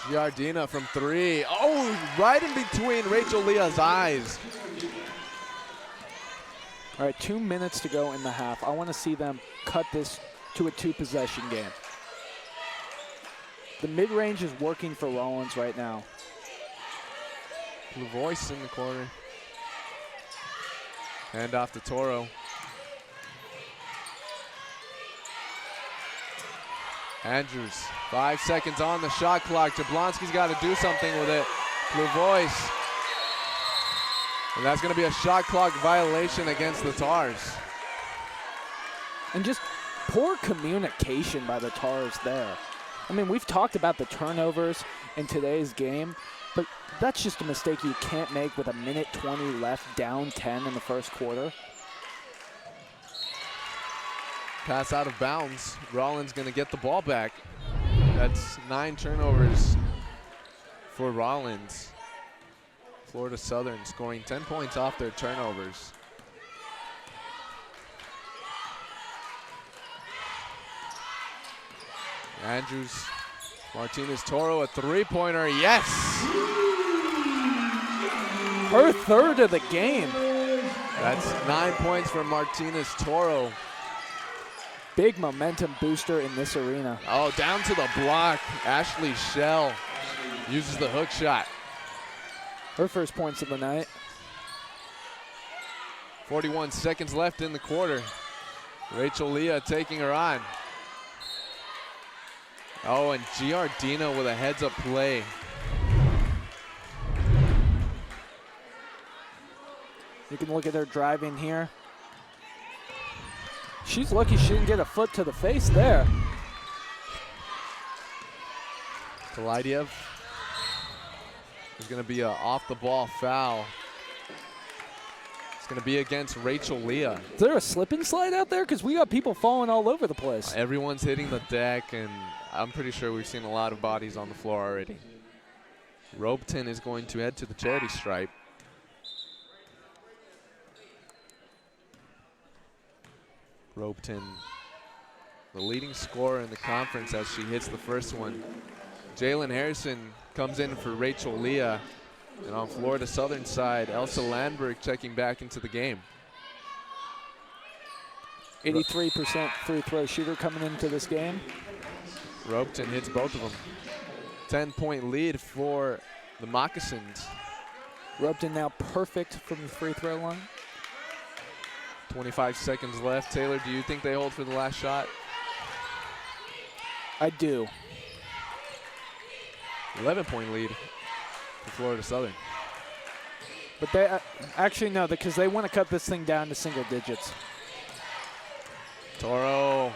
Giardina from 3. Oh, right in between Rachel Leah's eyes. All right, 2 minutes to go in the half. I want to see them cut this to a 2-possession game. The mid-range is working for Rollins right now. Blue voice in the corner. Hand off to Toro. Andrews, 5 seconds on the shot clock. Jablonski's got to do something with it. Blue voice. And that's going to be a shot clock violation against the Tars. And just poor communication by the Tars there. I mean, we've talked about the turnovers in today's game, but that's just a mistake you can't make with 1:20 left, down 10 in the first quarter. Pass out of bounds. Rollins going to get the ball back. That's 9 turnovers for Rollins. Florida Southern scoring 10 points off their turnovers. Andrews, Martinez Toro, a 3-pointer, yes! Her third of the game. That's 9 points for Martinez Toro. Big momentum booster in this arena. Oh, down to the block. Ashley Schell uses the hook shot. Her first points of the night. 41 seconds left in the quarter. Rachel Leah taking her on. Oh, and Giardina with a heads-up play. You can look at her driving here. She's lucky she didn't get a foot to the face there. Kalidiev is going to be an off-the-ball foul. It's going to be against Rachel Leah. Is there a slip and slide out there? Because we got people falling all over the place. Everyone's hitting the deck, and I'm pretty sure we've seen a lot of bodies on the floor already. Robeton is going to head to the charity stripe. Robeton, the leading scorer in the conference as she hits the first one. Jalen Harrison comes in for Rachel Leah. And on Florida Southern side, Elsa Landberg checking back into the game. 83% free throw shooter coming into this game. Robeton hits both of them. 10-point lead for the Moccasins. Robeton now perfect from the free throw line. 25 seconds left. Taylor, do you think they hold for the last shot? I do. 11-point lead for Florida Southern. But they actually no, because they want to cut this thing down to single digits. Toro,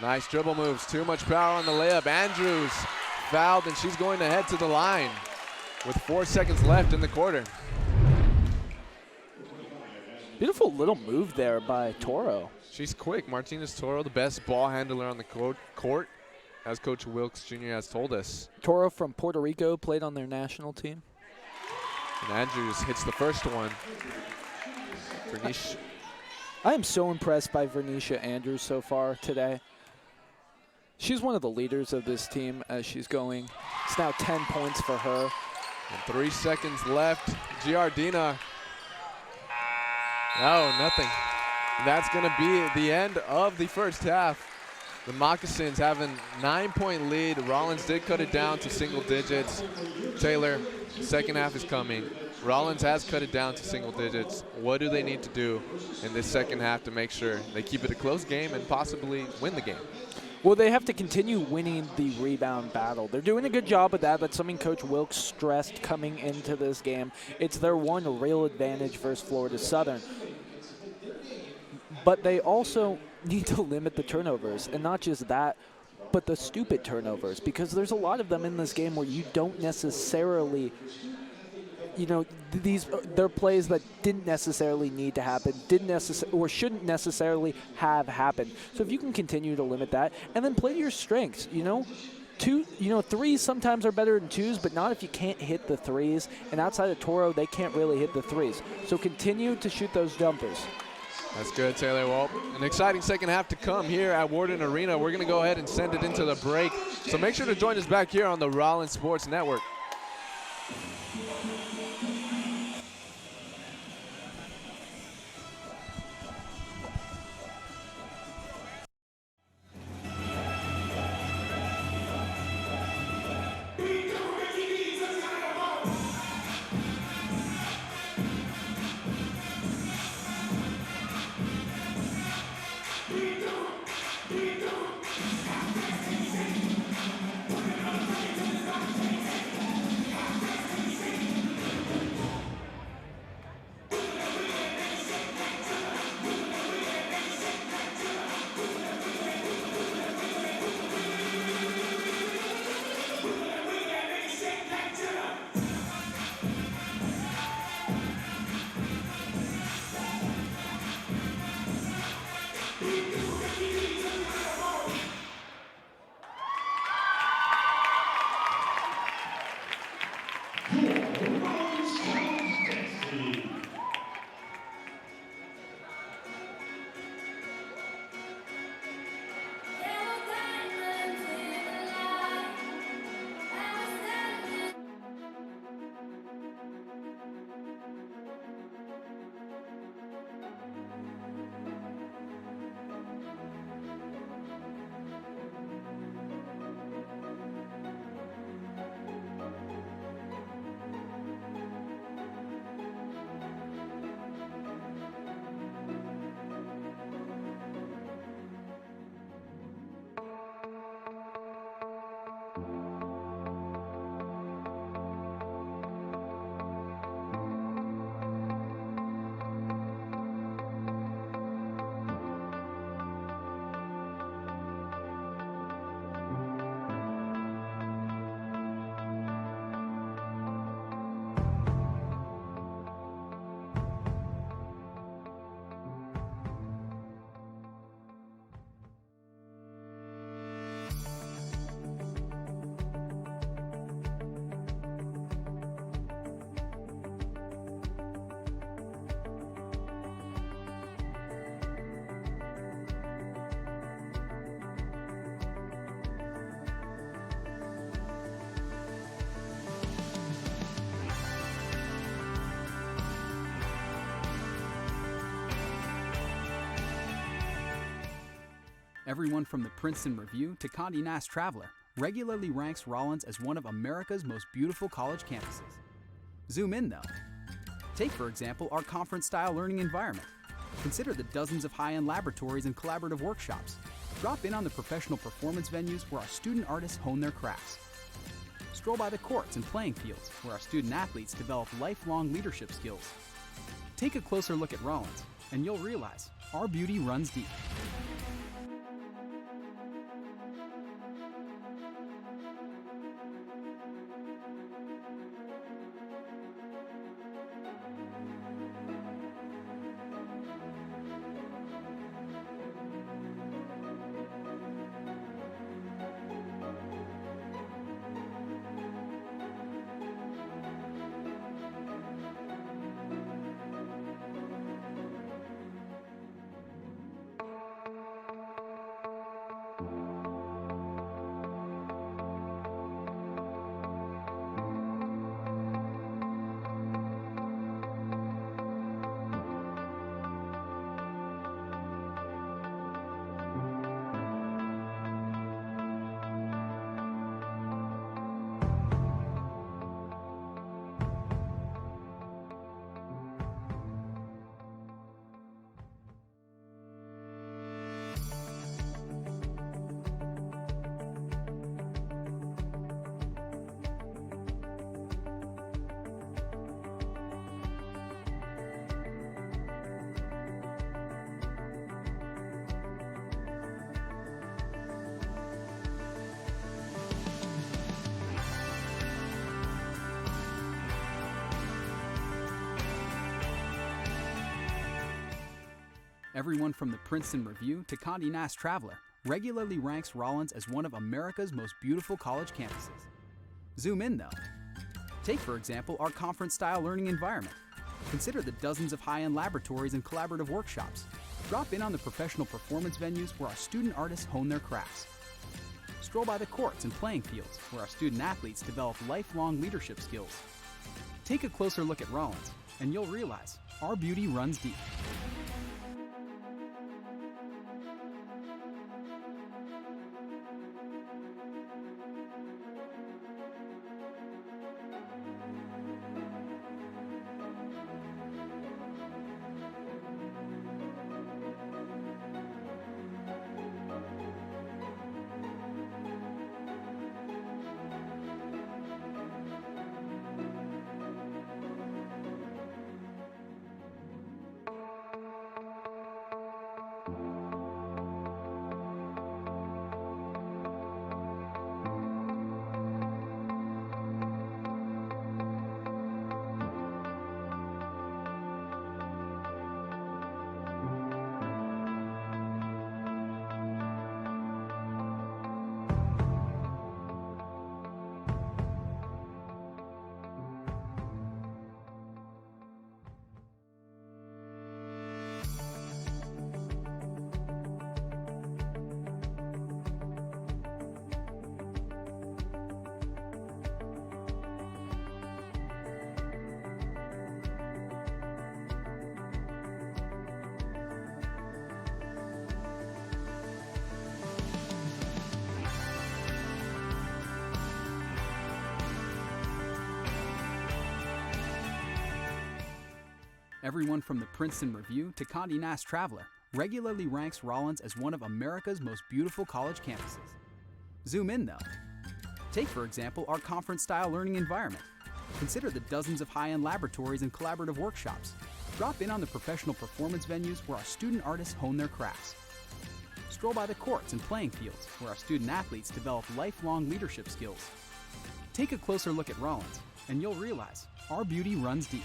nice dribble moves. Too much power on the layup. Andrews fouled, and she's going to head to the line with 4 seconds left in the quarter. Beautiful little move there by Toro. She's quick. Martinez Toro, the best ball handler on the court, as Coach Wilkes Jr. has told us. Toro from Puerto Rico played on their national team. And Andrews hits the first one. Vernisha. I am so impressed by Vernisha Andrews so far today. She's one of the leaders of this team as she's going. It's now 10 points for her. And 3 seconds left. Giardina. Oh, nothing. That's going to be the end of the first half. The Moccasins have a 9-point lead. Rollins did cut it down to single digits. Taylor, second half is coming. Rollins has cut it down to single digits. What do they need to do in this second half to make sure they keep it a close game and possibly win the game? Well, they have to continue winning the rebound battle. They're doing a good job of that. That's something Coach Wilkes stressed coming into this game. It's their one real advantage versus Florida Southern. But they also need to limit the turnovers, and not just that, but the stupid turnovers, because there's a lot of them in this game where you don't necessarily, they're plays that didn't necessarily need to happen, or shouldn't necessarily have happened. So if you can continue to limit that, and then play to your strengths, threes sometimes are better than twos, but not if you can't hit the threes. And outside of Toro, they can't really hit the threes. So continue to shoot those jumpers. That's good, Taylor. Well, an exciting second half to come here at Warden Arena. We're going to go ahead and send it into the break. So make sure to join us back here on the Rollins Sports Network. Everyone from the Princeton Review to Condé Nast Traveler regularly ranks Rollins as one of America's most beautiful college campuses. Zoom in though. Take, for example, our conference-style learning environment. Consider the dozens of high-end laboratories and collaborative workshops. Drop in on the professional performance venues where our student artists hone their crafts. Stroll by the courts and playing fields where our student athletes develop lifelong leadership skills. Take a closer look at Rollins, and you'll realize our beauty runs deep. Everyone from the Princeton Review to Condé Nast Traveler regularly ranks Rollins as one of America's most beautiful college campuses. Zoom in though. Take, for example, our conference-style learning environment. Consider the dozens of high-end laboratories and collaborative workshops. Drop in on the professional performance venues where our student artists hone their crafts. Stroll by the courts and playing fields where our student athletes develop lifelong leadership skills. Take a closer look at Rollins, and you'll realize our beauty runs deep. Everyone from the Princeton Review to Condé Nast Traveler regularly ranks Rollins as one of America's most beautiful college campuses. Zoom in though. Take, for example, our conference-style learning environment. Consider the dozens of high-end laboratories and collaborative workshops. Drop in on the professional performance venues where our student artists hone their crafts. Stroll by the courts and playing fields where our student athletes develop lifelong leadership skills. Take a closer look at Rollins, and you'll realize our beauty runs deep.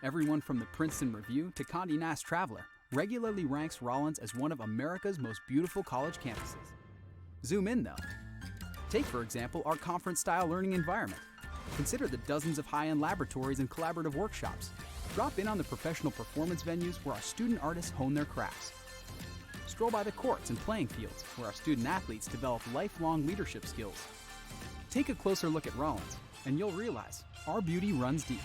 Everyone from the Princeton Review to Condé Nast Traveler regularly ranks Rollins as one of America's most beautiful college campuses. Zoom in though. Take, for example, our conference-style learning environment. Consider the dozens of high-end laboratories and collaborative workshops. Drop in on the professional performance venues where our student artists hone their crafts. Stroll by the courts and playing fields where our student athletes develop lifelong leadership skills. Take a closer look at Rollins, and you'll realize our beauty runs deep.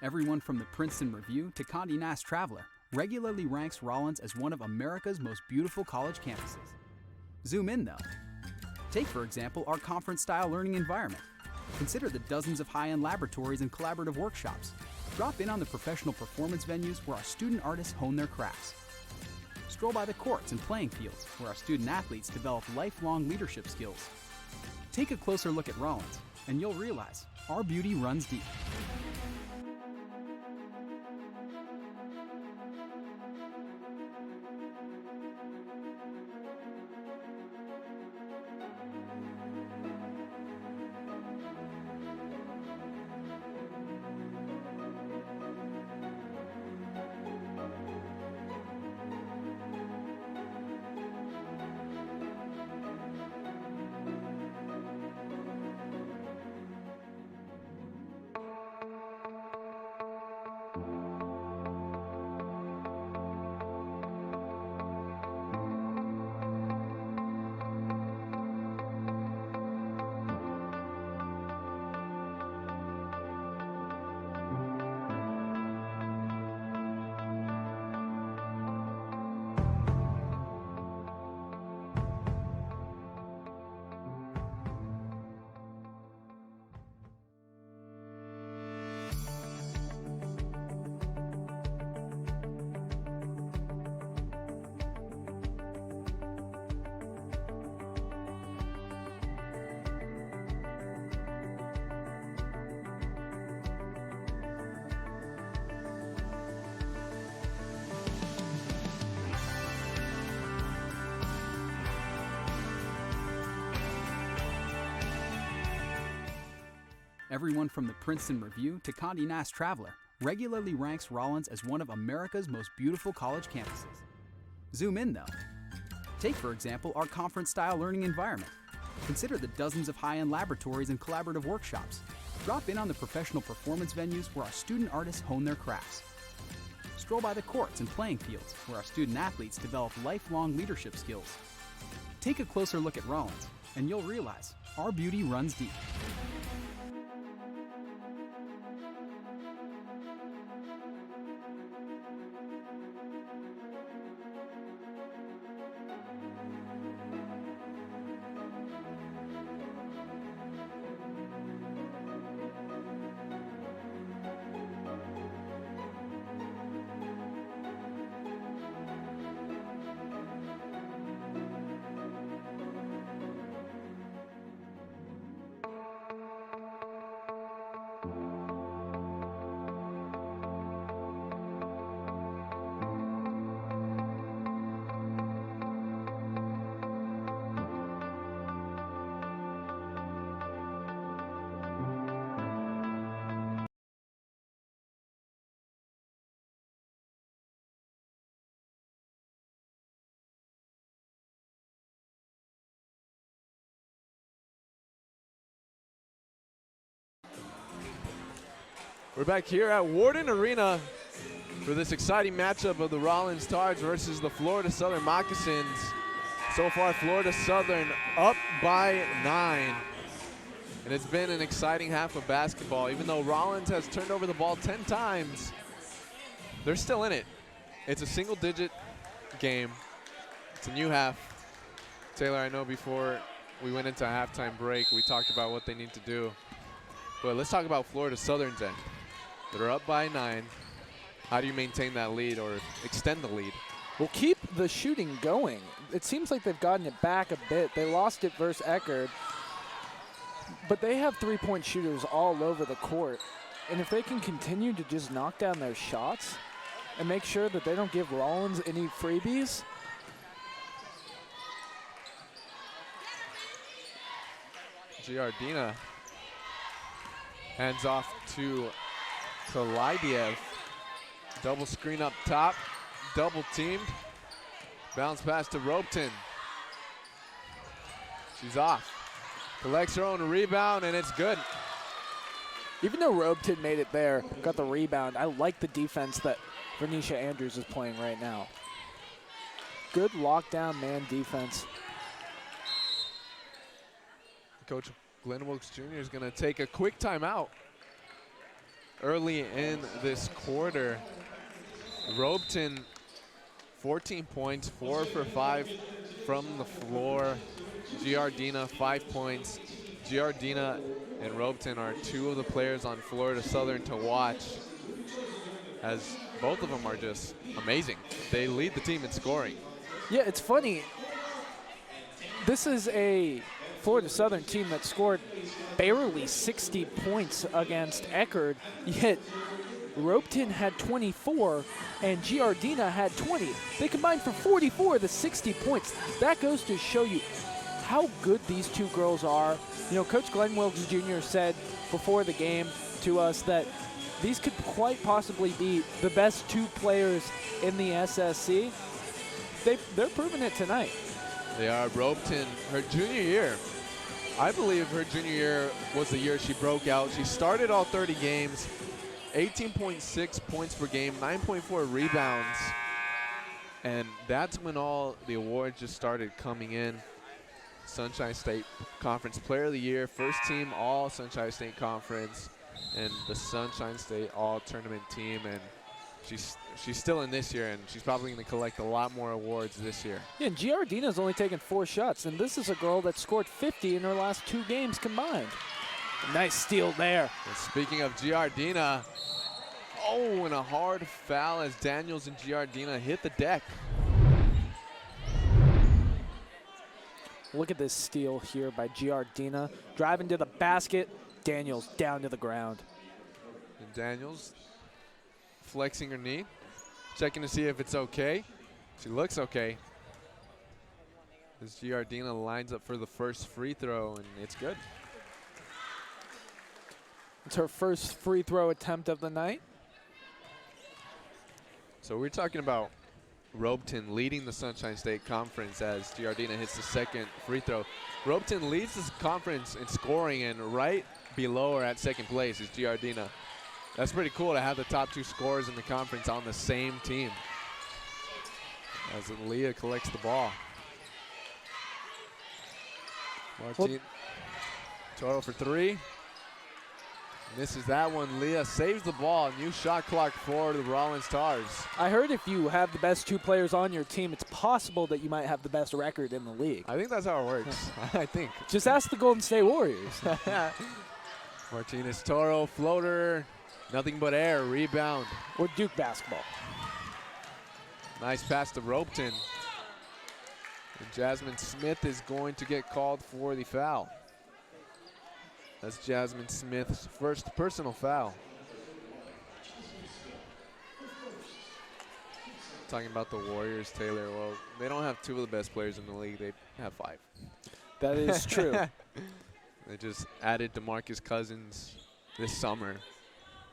Everyone from the Princeton Review to Condé Nast Traveler regularly ranks Rollins as one of America's most beautiful college campuses. Zoom in though. Take, for example, our conference-style learning environment. Consider the dozens of high-end laboratories and collaborative workshops. Drop in on the professional performance venues where our student artists hone their crafts. Stroll by the courts and playing fields where our student athletes develop lifelong leadership skills. Take a closer look at Rollins, and you'll realize our beauty runs deep. Everyone from the Princeton Review to Condé Nast Traveler regularly ranks Rollins as one of America's most beautiful college campuses. Zoom in though. Take, for example, our conference-style learning environment. Consider the dozens of high-end laboratories and collaborative workshops. Drop in on the professional performance venues where our student artists hone their crafts. Stroll by the courts and playing fields where our student athletes develop lifelong leadership skills. Take a closer look at Rollins, and you'll realize our beauty runs deep. We're back here at Warden Arena for this exciting matchup of the Rollins Tars versus the Florida Southern Moccasins. So far, Florida Southern up by 9. And it's been an exciting half of basketball. Even though Rollins has turned over the ball 10 times, they're still in it. It's a single-digit game. It's a new half. Taylor, I know before we went into a halftime break, we talked about what they need to do. But let's talk about Florida Southern's end. They're up by 9. How do you maintain that lead or extend the lead? Well, keep the shooting going. It seems like they've gotten it back a bit. They lost it versus Eckerd, but they have three-point shooters all over the court. And if they can continue to just knock down their shots and make sure that they don't give Rollins any freebies, Giardina hands off to Kalidiev. Double screen up top, double teamed. Bounce pass to Robeton. She's off. Collects her own rebound, and it's good. even though Robeton made it there, got the rebound, I like the defense that Vernisha Andrews is playing right now. Good lockdown man defense. Coach Glenn Wilkes Jr. is going to take a quick timeout. early in this quarter. Robeton, 14 points, 4 for 5 from the floor. Giardina, 5 points. Giardina and Robeton are two of the players on Florida Southern to watch, as both of them are just amazing. They lead the team in scoring. Yeah, it's funny. This is a Florida Southern team that scored barely 60 points against Eckerd, yet Robeton had 24 and Giardina had 20. They combined for 44 of the 60 points. That goes to show you how good these two girls are. You know, Coach Glenn Wilkes Jr. said before the game to us that these could quite possibly be the best two players in the SSC. They're proving it tonight. They are. Robeton, her junior year, I believe her junior year was the year she broke out. She started all 30 games, 18.6 points per game, 9.4 rebounds, and that's when all the awards just started coming in. Sunshine State Conference Player of the Year, first team all Sunshine State Conference, and the Sunshine State all tournament team. And she's still in this year, and she's probably going to collect a lot more awards this year. Yeah, and Giardina's only taken 4 shots, and this is a girl that scored 50 in her last 2 games combined. Nice steal there. And speaking of Giardina, oh, and a hard foul as Daniels and Giardina hit the deck. Look at this steal here by Giardina. Driving to the basket, Daniels down to the ground. And Daniels flexing her knee, checking to see if it's okay. She looks okay. As Giardina lines up for the first free throw, and it's good. It's her first free throw attempt of the night. So we're talking about Robeton leading the Sunshine State Conference as Giardina hits the second free throw. Robeton leads this conference in scoring, and right below her at second place is Giardina. That's pretty cool to have the top 2 scorers in the conference on the same team. As Leah collects the ball. Martin Toro for 3. Misses that one. Leah saves the ball. New shot clock for the Rollins Stars. I heard if you have the best 2 players on your team, it's possible that you might have the best record in the league. I think that's how it works. I think. Just ask the Golden State Warriors. Martinez Toro, floater, nothing but air, rebound. Or Duke basketball. Nice pass to Robeton. And Jasmine Smith is going to get called for the foul. That's Jasmine Smith's first personal foul. Talking about the Warriors, Taylor. Well, they don't have 2 of the best players in the league. They have 5. That is true. They just added DeMarcus Cousins this summer.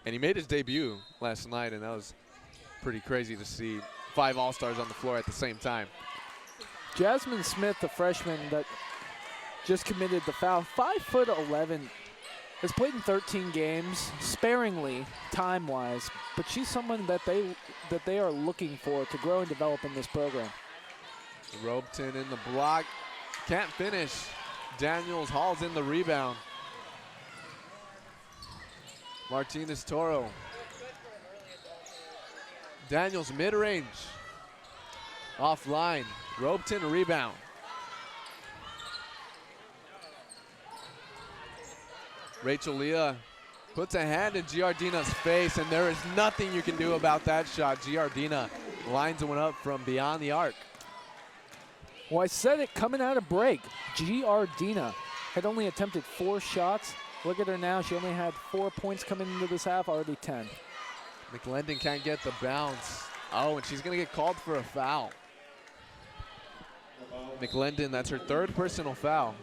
And he made his debut last night, and that was pretty crazy to see 5 All-Stars on the floor at the same time. Jasmine Smith, the freshman that just committed the foul, 5'11", has played in 13 games, sparingly time-wise, but she's someone that they are looking for to grow and develop in this program. Robeton in the block, can't finish. Daniels hauls in the rebound. Martinez Toro. Daniels mid-range, offline. Robeton rebound. Rachel Leah puts a hand in Giardina's face, and there is nothing you can do about that shot. Giardina lines one up from beyond the arc. Well, I said it coming out of break. Giardina had only attempted 4 shots. Look at her now. She only had 4 points coming into this half, already 10. McLendon can't get the bounce. Oh, and she's going to get called for a foul. McLendon, that's her 3rd personal foul.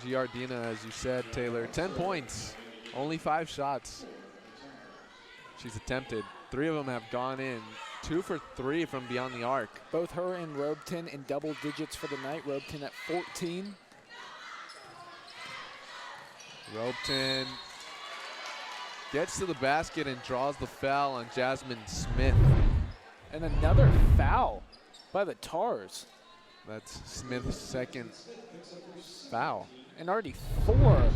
Giardina, as you said, Taylor, 10 points, only 5 shots she's attempted. 3 of them have gone in, 2 for 3 from beyond the arc. Both her and Robeton in double digits for the night. Robeton at 14. Robeton gets to the basket and draws the foul on Jasmine Smith. And another foul by the Tars. That's Smith's 2nd foul. And already 4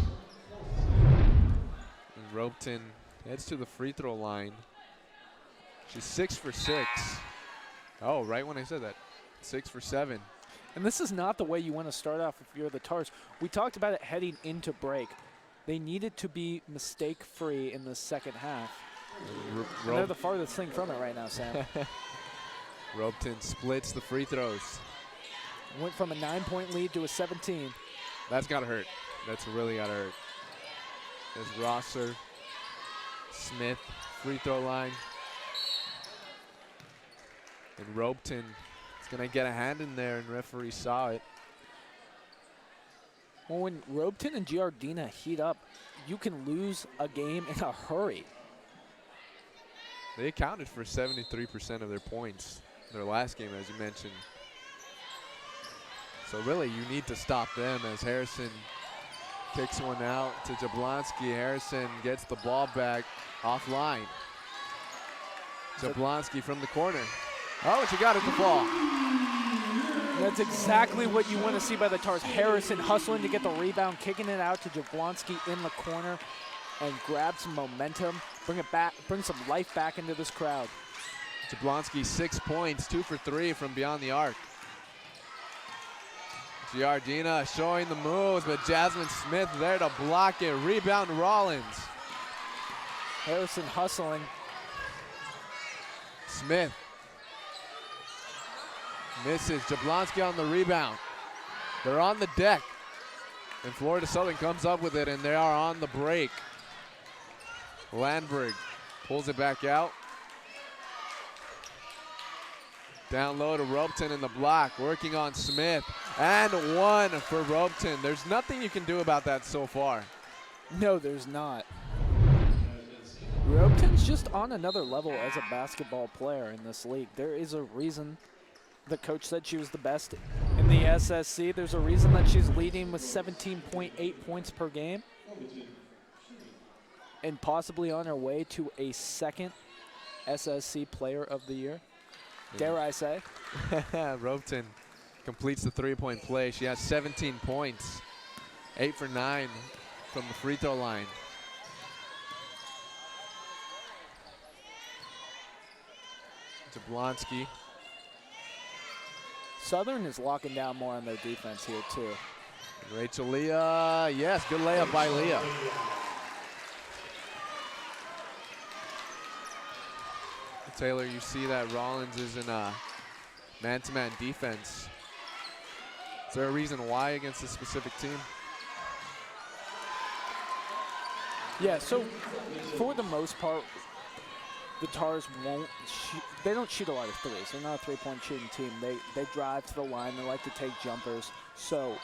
Ropeton heads to the free throw line. She's 6 for 6. Oh, right when I said that. 6 for 7. And this is not the way you want to start off if you're the Tars. We talked about it heading into break. They needed to be mistake-free in the second half. And they're the farthest thing from it right now, Sam. Ropeton splits the free throws. Went from a 9-point lead to a 17. That's got to hurt. That's really got to hurt. There's Rosser, Smith, free throw line. And Ropeton is going to get a hand in there, and referee saw it. Well, when Ropeton and Giardina heat up, you can lose a game in a hurry. They accounted for 73% of their points in their last game, as you mentioned. So really, you need to stop them as Harrison kicks one out to Jablonski. Harrison gets the ball back offline. Jablonski from the corner. Oh, and she got it to fall. That's exactly what you want to see by the Tars. Harrison hustling to get the rebound, kicking it out to Jablonski in the corner, and grab some momentum, bring it back, bring some life back into this crowd. Jablonski 6 points, 2 for 3 from beyond the arc. Giardina showing the moves, but Jasmine Smith there to block it. Rebound Rollins. Harrison hustling. Smith misses. Jablonski on the rebound. They're on the deck. And Florida Southern comes up with it, and they are on the break. Landberg pulls it back out. Down low to Ropeton in the block, working on Smith. And one for Ropeton. There's nothing you can do about that so far. No, there's not. Ropeton's just on another level as a basketball player in this league. There is a reason the coach said she was the best in the SSC. There's a reason that she's leading with 17.8 points per game. And possibly on her way to a second SSC Player of the Year. Dare I say? Ropeton completes the three-point play. She has 17 points, 8 for 9 from the free throw line. Jablonski. Southern is locking down more on their defense here, too. Rachel Leah, yes, good layup by Leah. Taylor, you see that Rollins is in a man-to-man defense. Is there a reason why against this specific team? Yeah, so for the most part, the Tars won't shoot, they don't shoot a lot of threes. They're not a three-point shooting team. They drive to the line. They like to take jumpers. So.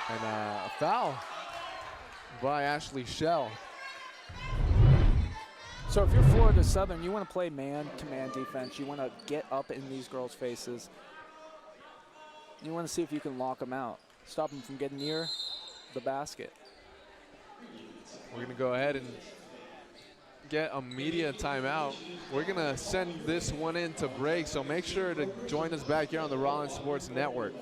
And a foul by Ashley Shell. So if you're Florida Southern, you want to play man-to-man defense. You want to get up in these girls' faces. You want to see if you can lock them out, stop them from getting near the basket. We're going to go ahead and get a media timeout. We're going to send this one into break, so make sure to join us back here on the Rollins Sports Network.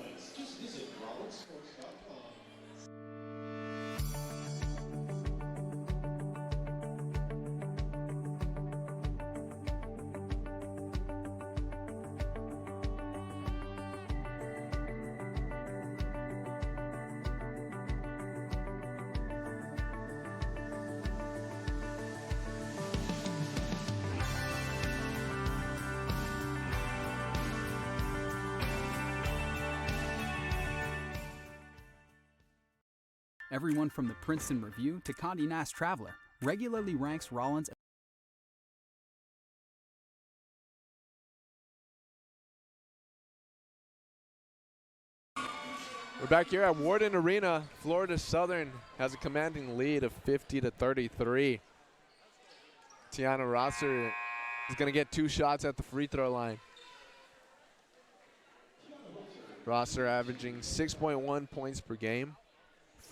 Everyone from the Princeton Review to Condé Nast Traveler regularly ranks Rollins. We're back here at Warden Arena. Florida Southern has a commanding lead of 50-33. Tiana Rosser is going to get 2 shots at the free throw line. Rosser averaging 6.1 points per game,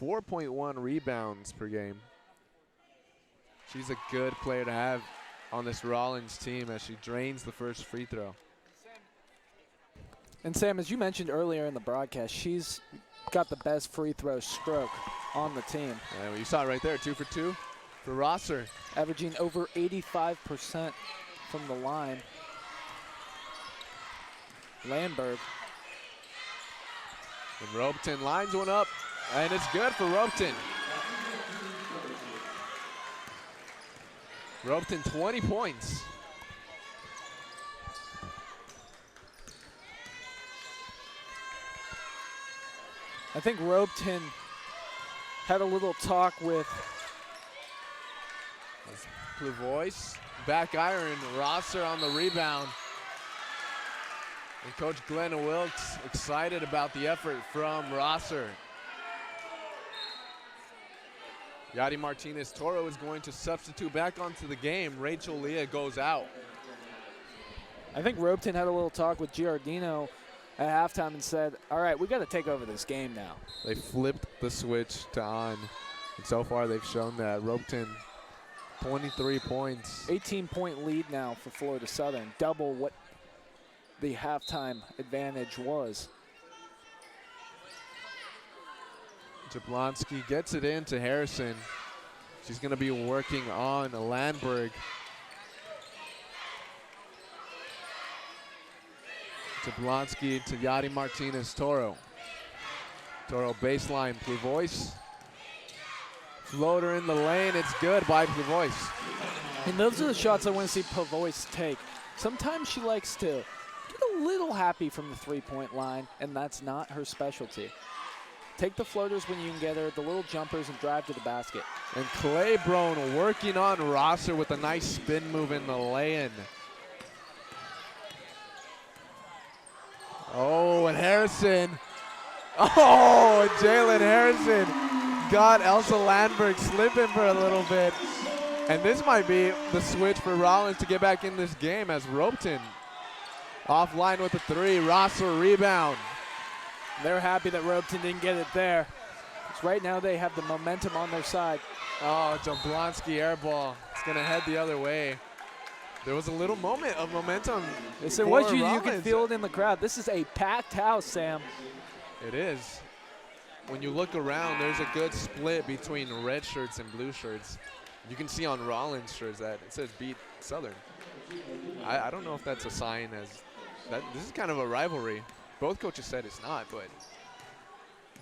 4.1 rebounds per game. She's a good player to have on this Rollins team as she drains the first free throw. And Sam, as you mentioned earlier in the broadcast, she's got the best free throw stroke on the team. Yeah, well, you saw it right there, 2 for 2 for Rosser. Averaging over 85% from the line. Landberg. And Robeton lines one up, and it's good for Robeton. Robeton 20 points. I think Robeton had a little talk with Pluvois, back iron, Rosser on the rebound. And Coach Glenn Wilkes excited about the effort from Rosser. Yadi Martinez Toro is going to substitute back onto the game. Rachel Leah goes out. I think Robeton had a little talk with Giardino at halftime and said, all right, we got to take over this game now. They flipped the switch to on. And so far they've shown that. Robeton, 23 points. 18-point lead now for Florida Southern, double what the halftime advantage was. Jablonski gets it into Harrison. She's going to be working on Landberg. Jablonski to Yadi Martinez Toro. Toro baseline, Pluvois. Floater in the lane, it's good by Pluvois. And those are the shots I want to see Pluvois take. Sometimes she likes to get a little happy from the three-point line, and that's not her specialty. Take the floaters when you can get her, the little jumpers, and drive to the basket. And Claiborne working on Rosser with a nice spin move in the lay-in. Oh, and Harrison. Oh, Jalen Harrison got Elsa Landberg slipping for a little bit. And this might be the switch for Rollins to get back in this game as Robeton offline with the three. Rosser rebound. They're happy that Robeton didn't get it there. Because right now they have the momentum on their side. Oh, Jablonski air ball. It's going to head the other way. There was a little moment of momentum. Yes, it was. You could feel it in the crowd. This is a packed house, Sam. It is. When you look around, there's a good split between red shirts and blue shirts. You can see on Rollins shirts that it says beat Southern. I don't know if that's a sign as that. This is kind of a rivalry. Both coaches said it's not, but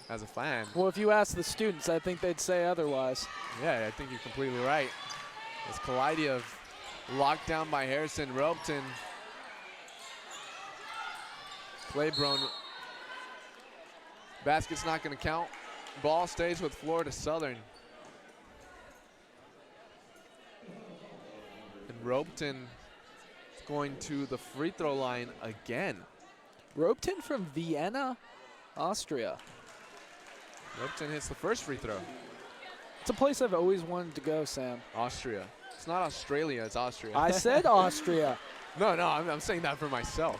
as a fan. Well, if you ask the students, I think they'd say otherwise. Yeah, I think you're completely right. It's Kaleidia locked down by Harrison. Robeton. Claiborne. Basket's not going to count. Ball stays with Florida Southern. And Robeton is going to the free throw line again. Robeton from Vienna, Austria. Robeton hits the first free throw. It's a place I've always wanted to go, Sam. Austria. It's not Australia, it's Austria. I said Austria. No, I'm saying that for myself.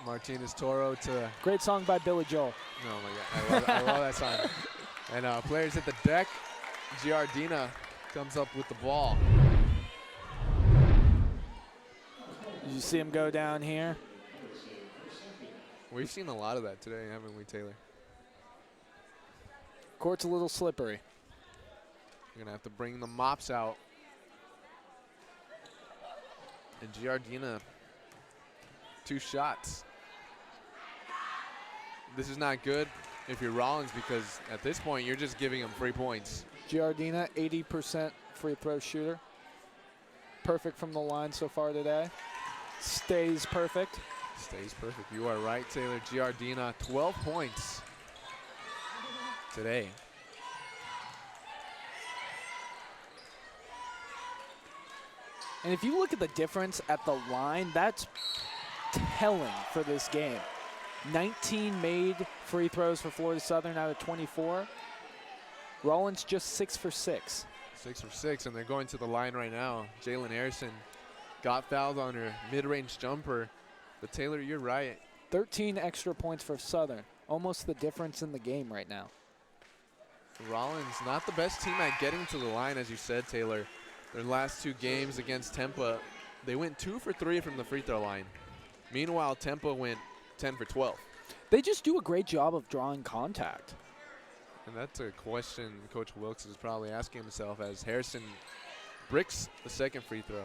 Martinez Toro to. Great song by Billy Joel. Oh my God, I love that song. And players at the deck. Giardina comes up with the ball. Did you see him go down here? We've seen a lot of that today, haven't we, Taylor? Court's a little slippery. You're gonna have to bring the mops out. And Giardina, 2 shots. This is not good if you're Rollins because at this point you're just giving him 3 points. Giardina, 80% free throw shooter. Perfect from the line so far today. Stays perfect. Stays perfect. You are right, Taylor. Giardina, 12 points today. And if you look at the difference at the line, that's telling for this game. 19 made free throws for Florida Southern out of 24. Rollins just 6 for 6. 6 for 6, and they're going to the line right now. Jalen Harrison got fouled on her mid-range jumper. But Taylor, you're right. 13 extra points for Southern. Almost the difference in the game right now. Rollins, not the best team at getting to the line, as you said, Taylor. Their last 2 games against Tempa, they went 2 for 3 from the free throw line. Meanwhile, Tempa went 10 for 12. They just do a great job of drawing contact. And that's a question Coach Wilkes is probably asking himself as Harrison bricks the second free throw.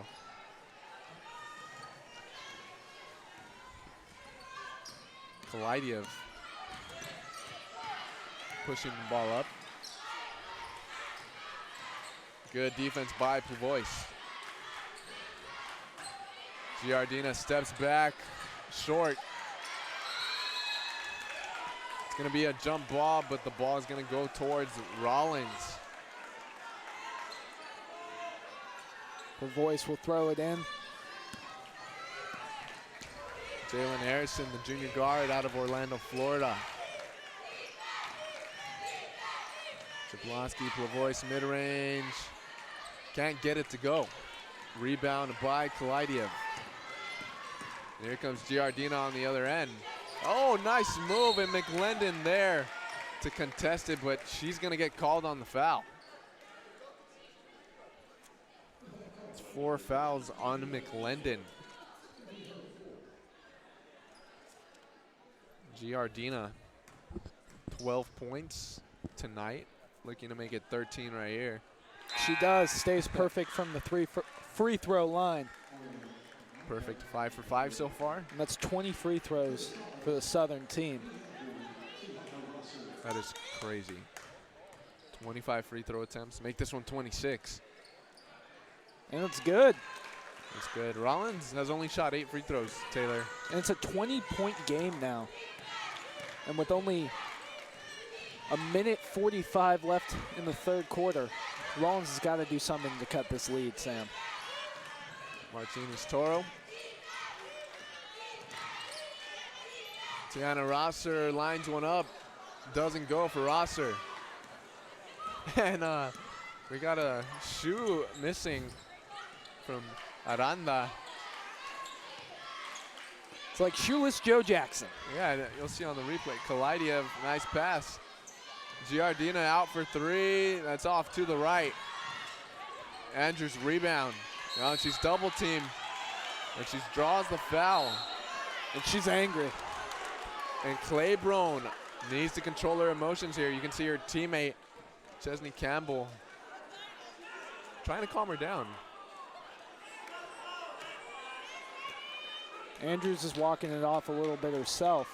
Kalidiev pushing the ball up. Good defense by Plavois. Giardina steps back, short. It's gonna be a jump ball, but the ball is gonna go towards Rollins. Plavois will throw it in. Jalen Harrison, the junior guard out of Orlando, Florida. Jablonski, Plavois, mid-range. Can't get it to go. Rebound by Kalidiev. Here comes Giardina on the other end. Oh, nice move, and McLendon there to contest it, but she's gonna get called on the foul. It's 4 fouls on McLendon. Giardina, 12 points tonight, looking to make it 13 right here. She does, stays perfect from the free throw line. Perfect 5 for 5 so far. And that's 20 free throws for the Southern team. That is crazy. 25 free throw attempts. Make this one 26. And it's good. It's good. Rollins has only shot 8 free throws, Taylor. And it's a 20-point game now. And with only a minute 45 left in the third quarter, Rollins has got to do something to cut this lead, Sam. Martinez Toro. Tiana Rosser lines one up. Doesn't go for Rosser. And we got a shoe missing from Aranda. It's like shoeless Joe Jackson. Yeah, you'll see on the replay. Kalidiev, nice pass. Giardina out for 3. That's off to the right. Andrews rebound. Now she's double teamed, and she draws the foul. And she's angry. And Claiborne needs to control her emotions here. You can see her teammate, Chesney Campbell, trying to calm her down. Andrews is walking it off a little bit herself.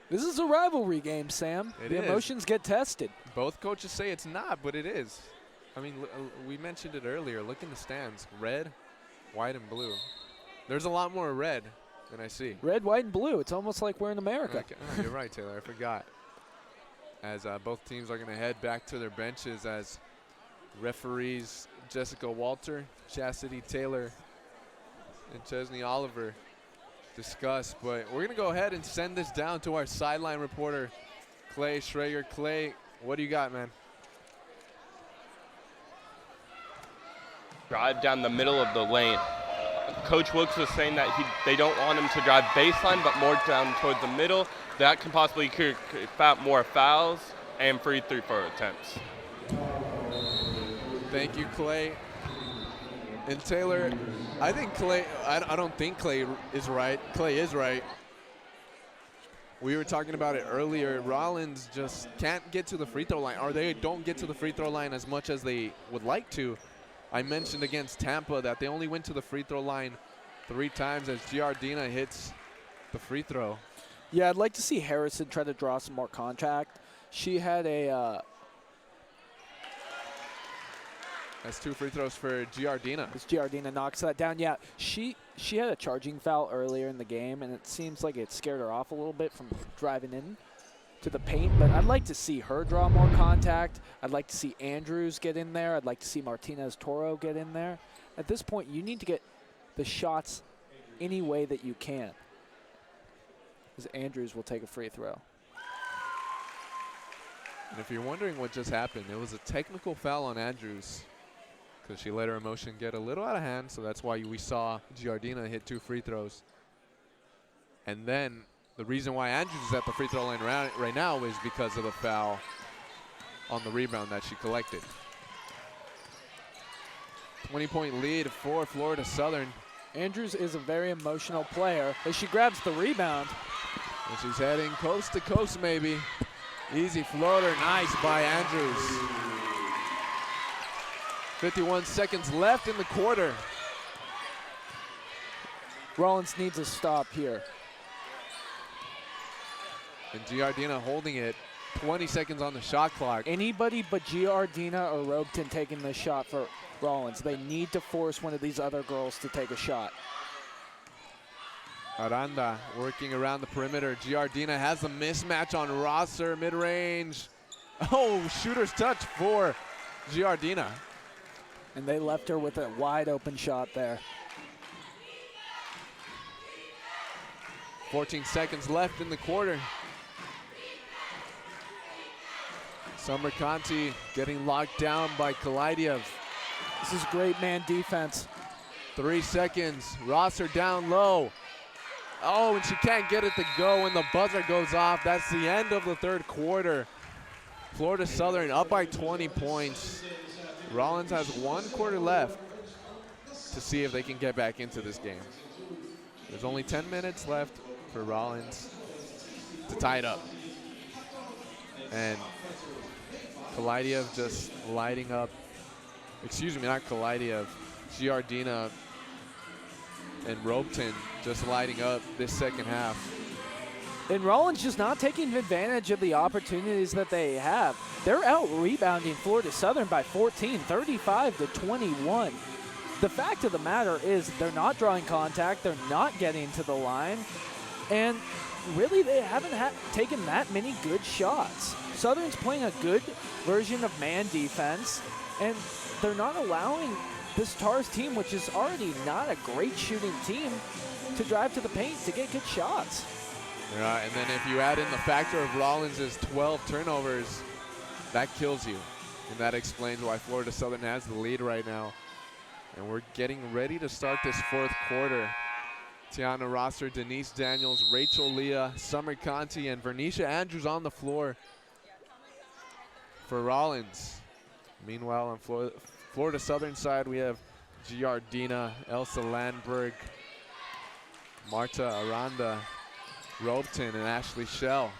This is a rivalry game, Sam. The emotions get tested. Both coaches say it's not, but it is. I mean, we mentioned it earlier. Look in the stands. Red, white, and blue. There's a lot more red than I see. Red, white, and blue. It's almost like we're in America. Okay. Oh, you're right, Taylor. I forgot. As both teams are going to head back to their benches as referees Jessica Walter, Chastity Taylor, and Chesney Oliver discuss. But we're going to go ahead and send this down to our sideline reporter, Clay Schrager. Clay, what do you got, man? Drive down the middle of the lane. Coach Wilkes was saying that they don't want him to drive baseline, but more down towards the middle. That can possibly create more fouls and free throw attempts. Thank you, Clay. And Taylor, I think Clay, I don't think Clay is right. Clay is right. We were talking about it earlier. Rollins just can't get to the free throw line, or they don't get to the free throw line as much as they would like to. I mentioned against Tampa that they only went to the free throw line 3 times as Giardina hits the free throw. Yeah, I'd like to see Harrison try to draw some more contact. She had a... That's 2 free throws for Giardina. As Giardina knocks that down. Yeah, she had a charging foul earlier in the game, and it seems like it scared her off a little bit from driving in to the paint. But I'd like to see her draw more contact. I'd like to see Andrews get in there. I'd like to see Martinez Toro get in there. At this point, you need to get the shots any way that you can. As Andrews will take a free throw. And if you're wondering what just happened, it was a technical foul on Andrews because she let her emotion get a little out of hand, so that's why we saw Giardina hit 2 free throws. And then the reason why Andrews is at the free throw line right now is because of the foul on the rebound that she collected. 20-point lead for Florida Southern. Andrews is a very emotional player as she grabs the rebound. And she's heading coast to coast, maybe. Easy floater, nice by Andrews. 51 seconds left in the quarter. Rollins needs a stop here. And Giardina holding it. 20 seconds on the shot clock. Anybody but Giardina or Robeton taking this shot for Rollins. They need to force one of these other girls to take a shot. Aranda working around the perimeter. Giardina has the mismatch on Rosser, mid-range. Oh, shooter's touch for Giardina. And they left her with a wide open shot there. 14 seconds left in the quarter. Summer Conti getting locked down by Kalaidiev. This is great man defense. 3 seconds, Rosser down low. Oh, and she can't get it to go when the buzzer goes off. That's the end of the third quarter. Florida Southern up by 20 points. Rollins has 1 quarter left to see if they can get back into this game. There's only 10 minutes left for Rollins to tie it up. And Kalaidiev just lighting up, excuse me, not Kalaidiev, Giardina and Robeton just lighting up this second half. And Rollins just not taking advantage of the opportunities that they have. They're out rebounding Florida Southern by 14, 35-21. The fact of the matter is they're not drawing contact, they're not getting to the line, and really they haven't taken that many good shots. Southern's playing a good version of man defense, and they're not allowing this Tars team, which is already not a great shooting team, to drive to the paint to get good shots. Yeah, and then if you add in the factor of Rollins' 12 turnovers, that kills you. And that explains why Florida Southern has the lead right now. And we're getting ready to start this fourth quarter. Tiana Rosser, Denise Daniels, Rachel Leah, Summer Conti, and Vernisha Andrews on the floor for Rollins. Meanwhile, on Florida Southern side, we have Giardina, Elsa Landberg, Marta Aranda, Robeton, and Ashley Schell.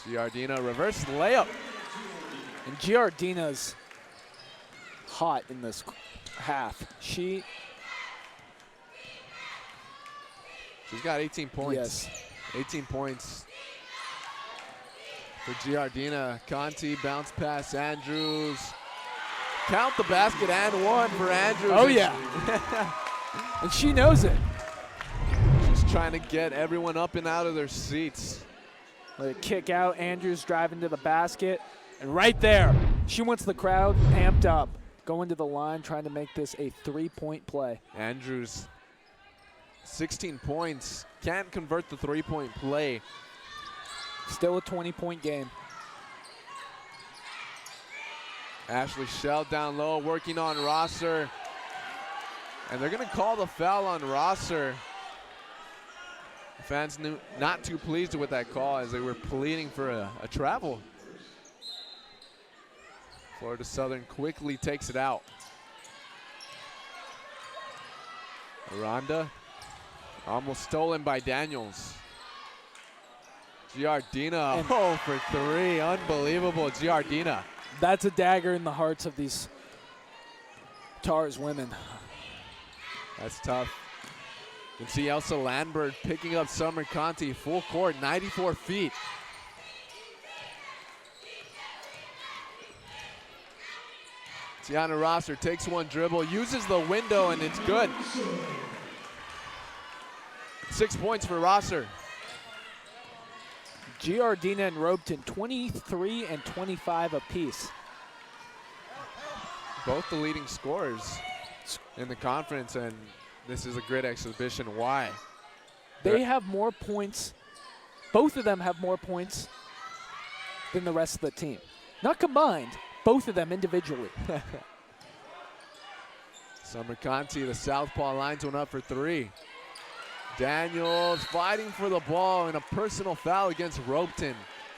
Giardina reverse layup. And Giardina's hot in this half. She's got 18 points. Yes. 18 points for Giardina. Conti, bounce pass, Andrews. Count the basket and 1 for Andrews. Oh, yeah. And she knows it. She's trying to get everyone up and out of their seats. Let it kick out. Andrews driving to the basket. And right there, she wants the crowd amped up. Going to the line, trying to make this a 3-point play. Andrews, 16 points. Can't convert the 3-point play. Still a 20-point game. Ashley Schell down low, working on Rosser. And they're going to call the foul on Rosser. The fans not too pleased with that call as they were pleading for a travel. Florida Southern quickly takes it out. Aranda almost stolen by Daniels. Giardina, oh, for 3, unbelievable Giardina. That's a dagger in the hearts of these Tars women. That's tough. You can see Elsa Landberg picking up Summer Conti, full court, 94 feet. Tiana Rosser takes one dribble, uses the window, and it's good. 6 points for Rosser. Giardina and Robeton, 23 and 25 apiece. Both the leading scorers in the conference, and this is a great exhibition. Why? They have more points. Both of them have more points than the rest of the team. Not combined, both of them individually. Summer Conti, the southpaw, lines one up for 3. Daniels fighting for the ball, and a personal foul against Robeton.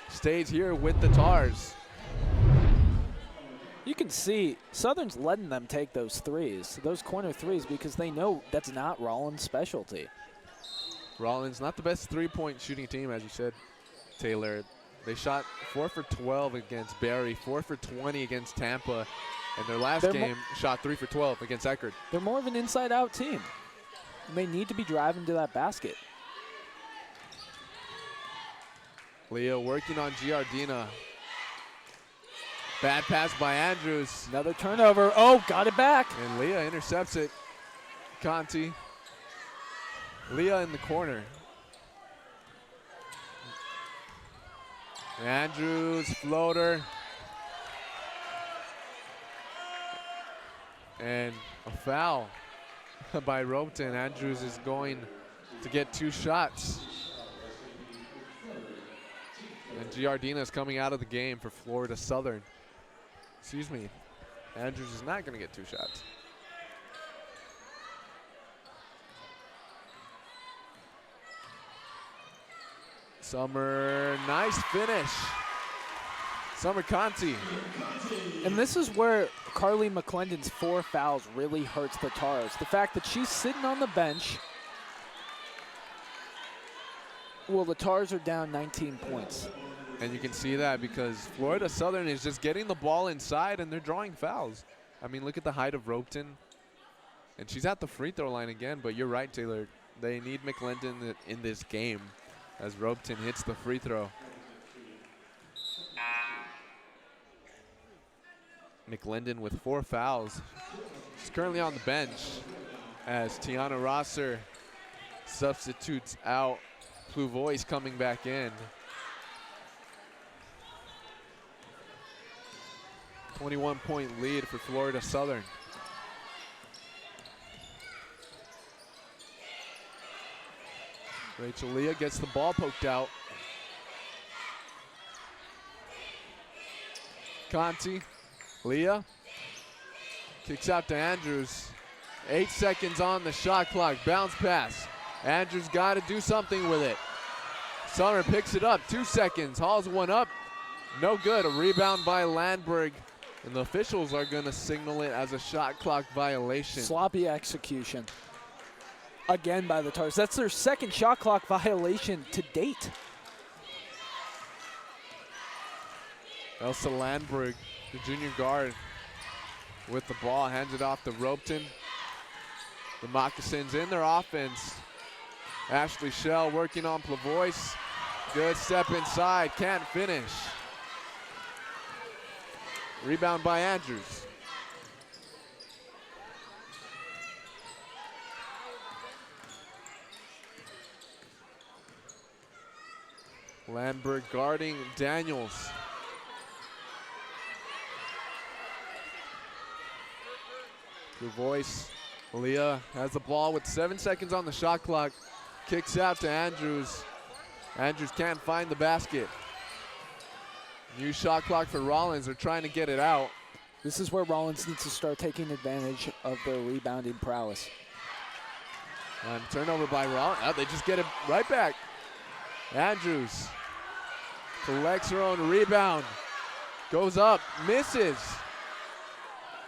Stays here with the Tars. You can see Southern's letting them take those threes, those corner threes, because they know that's not Rollins' specialty. Rollins, not the best 3-point shooting team, as you said, Taylor. They shot 4 for 12 against Barry, 4 for 20 against Tampa, and their last game shot 3 for 12 against Eckerd. They're more of an inside-out team. They need to be driving to that basket. Leah working on Giardina. Bad pass by Andrews. Another turnover. Oh, got it back. And Leah intercepts it. Conti. Leah in the corner. Andrews, floater. And a foul by Robeton. Andrews is going to get 2 shots. And Giardina is coming out of the game for Florida Southern. Excuse me. Andrews is not going to get 2 shots. Summer, nice finish. Summer Conti. And this is where Carly McClendon's 4 fouls really hurts the Tars. The fact that she's sitting on the bench. Well, the Tars are down 19 points. And you can see that because Florida Southern is just getting the ball inside and they're drawing fouls. I mean, look at the height of Robeton. And she's at the free throw line again, but you're right, Taylor. They need McClendon in this game as Robeton hits the free throw. McClendon with 4 fouls. She's currently on the bench as Tiana Rosser substitutes out. Pluvoy's coming back in. 21-point lead for Florida Southern. Rachel Leah gets the ball poked out. Conti, Leah, kicks out to Andrews. 8 seconds on the shot clock, bounce pass. Andrews got to do something with it. Summer picks it up, 2 seconds, hauls one up. No good, a rebound by Landberg. And the officials are going to signal it as a shot clock violation. Sloppy execution. Again by the Tars. That's their 2nd shot clock violation to date. Elsa Landberg, the junior guard, with the ball, hands it off to Robeton. The Moccasins in their offense. Ashley Schell working on Plavois. Good step inside, can't finish. Rebound by Andrews. Landberg guarding Daniels. Plavois. Leah has the ball with 7 seconds on the shot clock. Kicks out to Andrews. Andrews can't find the basket. New shot clock for Rollins. They're trying to get it out. This is where Rollins needs to start taking advantage of their rebounding prowess. And turnover by Rollins. Oh, they just get it right back. Andrews collects her own rebound. Goes up, misses.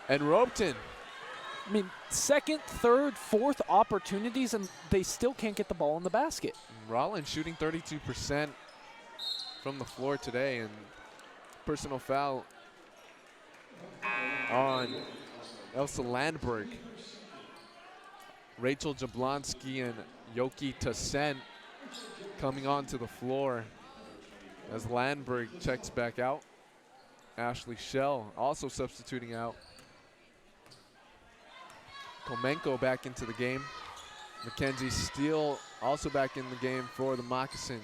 And Robeton. I mean, 2nd, 3rd, 4th opportunities, and they still can't get the ball in the basket. Rollins shooting 32% from the floor today, and personal foul on Elsa Landberg. Rachel Jablonski and Yoki Toussaint coming onto the floor as Landberg checks back out. Ashley Schell also substituting out. Komenko back into the game. Mackenzie Steele also back in the game for the Moccasins.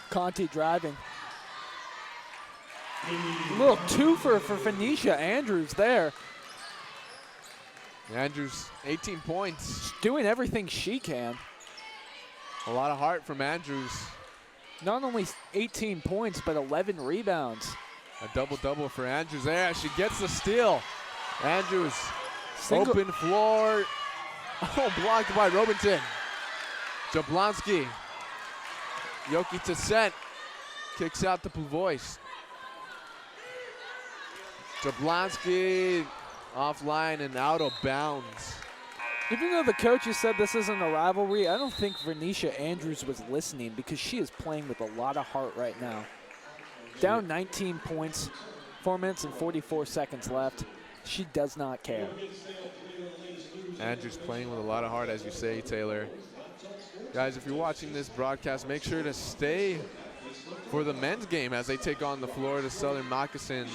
Conti driving. A little twofer for Vernisha Andrews there. Andrews, 18 points. She's doing everything she can. A lot of heart from Andrews. Not only 18 points, but 11 rebounds. A double-double for Andrews there. She gets the steal. Andrews, open floor. Oh, blocked by Robeton. Jablonski. Yoki Toussaint kicks out to Plavois. Jablonski offline and out of bounds. Even though the coaches said this isn't a rivalry, I don't think Vernisha Andrews was listening because she is playing with a lot of heart right now. Down 19 points, 4 minutes and 44 seconds left. She does not care. Andrews playing with a lot of heart, as you say, Taylor. Guys, if you're watching this broadcast, make sure to stay for the men's game as they take on the Florida Southern Moccasins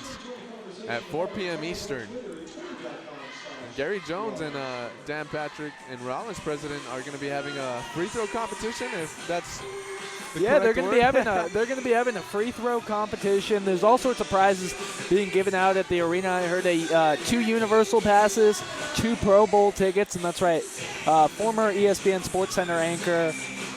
at 4 p.m. Eastern. And Gary Jones and Dan Patrick and Rollins president are going to be having a free throw competition, if that's the Yeah, they're correct going to word. be having a free throw competition. There's all sorts of prizes being given out at the arena. I heard 2 Universal passes, 2 Pro Bowl tickets, and that's right, former ESPN SportsCenter anchor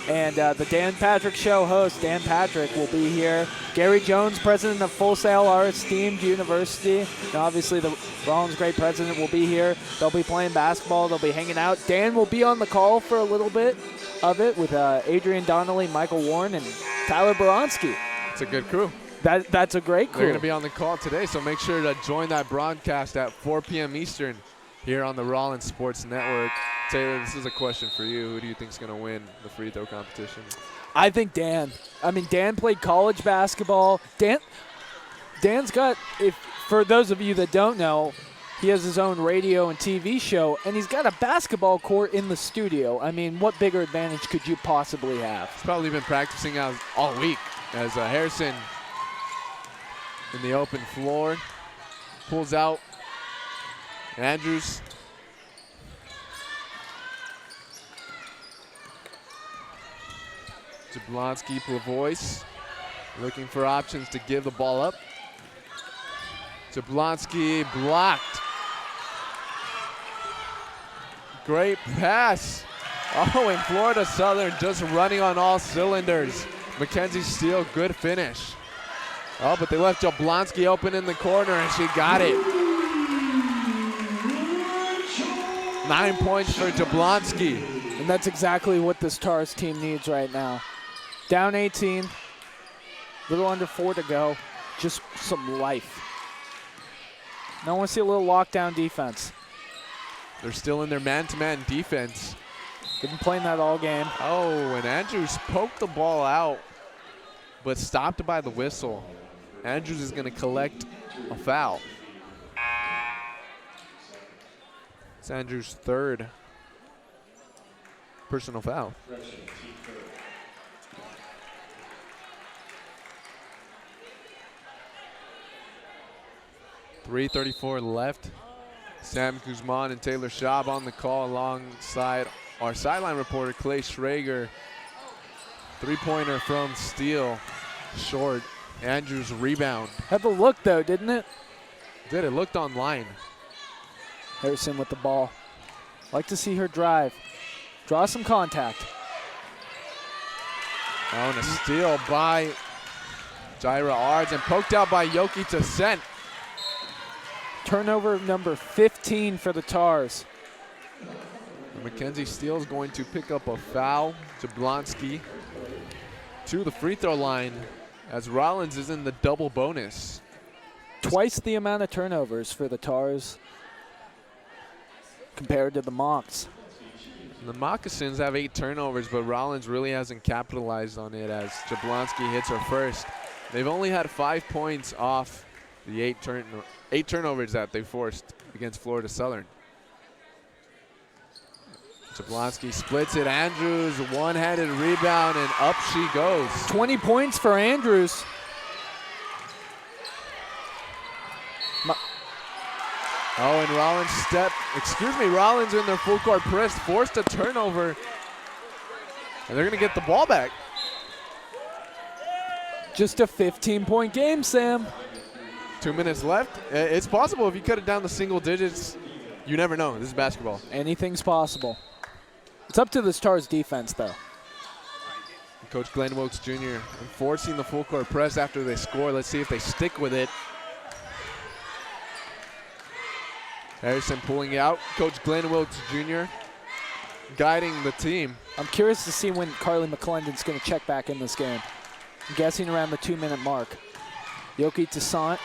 and the Dan Patrick Show host, Dan Patrick, will be here. Gary Jones, president of Full Sail, our esteemed university, and obviously the Rollins great president will be here. They'll be playing basketball. They'll be hanging out. Dan will be on the call for a little bit of it with Adrian Donnelly, Michael Warren, and Tyler Baronski. It's a good crew. That's a great crew. They're going to be on the call today, so make sure to join that broadcast at 4 p.m. Eastern here on the Rollins Sports Network. Taylor, this is a question for you. Who do you think is going to win the free throw competition? I think Dan. I mean, Dan played college basketball. Dan's got, for those of you that don't know, he has his own radio and TV show, and he's got a basketball court in the studio. I mean, what bigger advantage could you possibly have? He's probably been practicing out all week as Harrison in the open floor pulls out Andrews. Jablonski, Plavois looking for options to give the ball up. Jablonski blocked. Great pass. Oh, and Florida Southern just running on all cylinders. Mackenzie Steele, good finish. Oh, but they left Jablonski open in the corner, and she got it. 9 points for Jablonski. And that's exactly what this Tars team needs right now. Down 18, little under 4 to go. Just some life. Now I want to see a little lockdown defense. They're still in their man-to-man defense. They've been playing that all game. Oh, and Andrews poked the ball out, but stopped by the whistle. Andrews is going to collect a foul. It's Andrews' 3rd personal foul. 3:34 left. Sam Guzman and Taylor Schaub on the call alongside our sideline reporter, Clay Schrager. 3-pointer from Steele, short. Andrews rebound. Had the look, though, didn't it? It looked online. Harrison with the ball. Like to see her drive. Draw some contact. Oh, and a steal by Jaira Ards and poked out by Yoki Toussaint. Turnover number 15 for the Tars. And Mackenzie Steele is going to pick up a foul. Jablonski to the free throw line as Rollins is in the double bonus. Twice the amount of turnovers for the Tars compared to the Mocs. The Moccasins have 8 turnovers, but Rollins really hasn't capitalized on it as Jablonski hits her first. They've only had 5 points off the 8 turnovers that they forced against Florida Southern. Jablonski splits it. Andrews, one-handed rebound, and up she goes. 20 points for Andrews. Oh, and Rollins in their full court press forced a turnover, and they're going to get the ball back. Just a 15-point game, Sam. 2 minutes left. It's possible if you cut it down to single digits. You never know. This is basketball. Anything's possible. It's up to the Stars defense, though. Coach Glenn Wilkes Jr. enforcing the full court press after they score. Let's see if they stick with it. Harrison pulling out. Coach Glenn Wilkes Jr. guiding the team. I'm curious to see when Carly McClendon's going to check back in this game. I'm guessing around the 2-minute mark. Yoki Toussaint.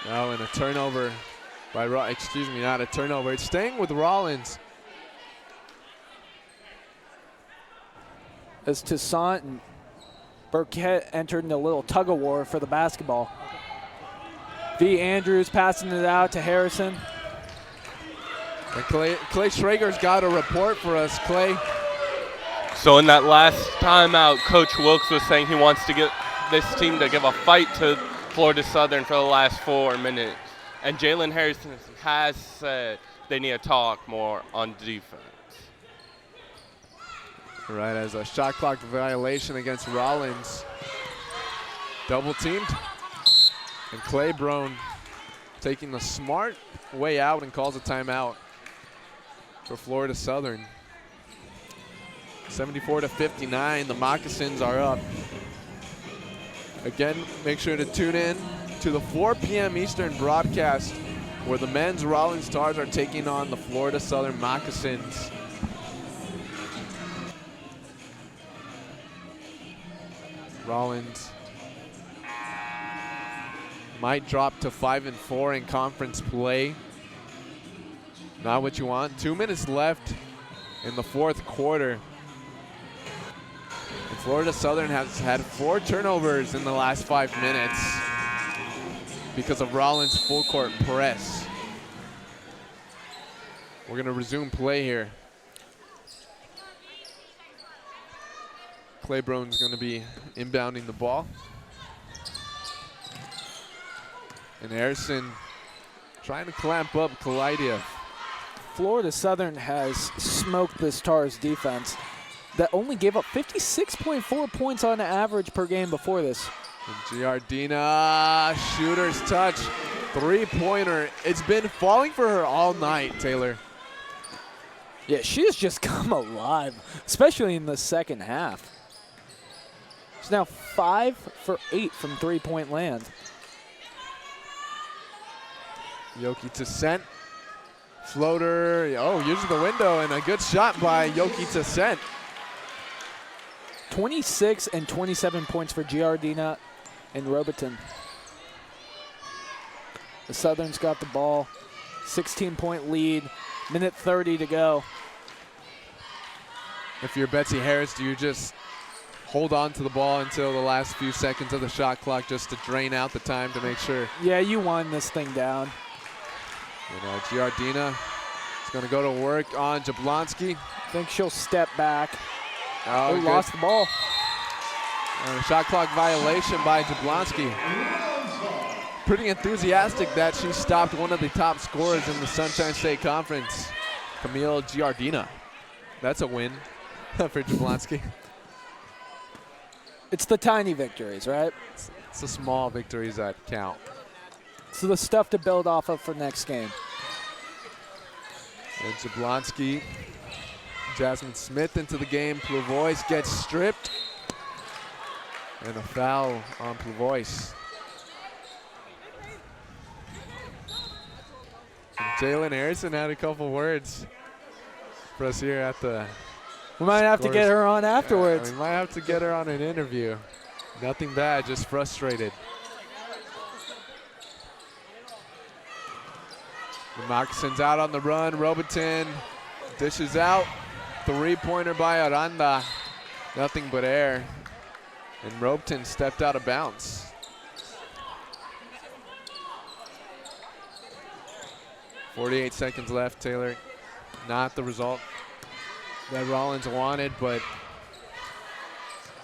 Oh, and a turnover Not a turnover. It's staying with Rollins. As Toussaint and Burkett entered in a little tug-of-war for the basketball. V. Andrews passing it out to Harrison. And Clay Schrager's got a report for us. Clay. So in that last timeout, Coach Wilkes was saying he wants to get this team to give a fight to Florida Southern for the last 4 minutes. And Jalen Harrison has said they need to talk more on defense. Right, as a shot clock violation against Rollins. Double teamed. And Clay Brown taking the smart way out and calls a timeout for Florida Southern. 74-59, the Moccasins are up. Again, make sure to tune in to the 4 p.m. Eastern broadcast where the men's Rollins Stars are taking on the Florida Southern Moccasins. Rollins might drop to 5-4 in conference play. Not what you want. 2 minutes left in the fourth quarter. And Florida Southern has had 4 turnovers in the last 5 minutes because of Rollins' full court press. We're going to resume play here. Claybrone's going to be inbounding the ball. And Harrison trying to clamp up Kalidiev. Florida Southern has smoked the Stars defense that only gave up 56.4 points on average per game before this. And Giardina, shooter's touch, three-pointer. It's been falling for her all night, Taylor. Yeah, she has just come alive, especially in the second half. She's now 5 for 8 from three-point land. Yoki Toussaint, floater, uses the window, and a good shot by Yoki Toussaint. 26 and 27 points for Giardina and Robertson. The Southerns got the ball, 16-point lead, minute 30 to go. If you're Betsy Harris, do you just hold on to the ball until the last few seconds of the shot clock just to drain out the time to make sure? Yeah, you won this thing down. Giardina is going to go to work on Jablonski. I think she'll step back. Oh, lost the ball. Shot clock violation by Jablonski. Pretty enthusiastic that she stopped one of the top scorers in the Sunshine State Conference, Camille Giardina. That's a win for Jablonski. It's the tiny victories, right? It's the small victories that count. So the stuff to build off of for next game. And Jablonski, Jasmine Smith into the game. Pluvois gets stripped. And a foul on Pluvois. Jalen Harrison had a couple words for us here at the We might have to get her on afterwards. We might have to get her on an interview. Nothing bad, just frustrated. The Moccasins out on the run. Robertson dishes out. Three-pointer by Aranda. Nothing but air. And Robertson stepped out of bounds. .48 seconds left, Taylor. Not the result that Rollins wanted, but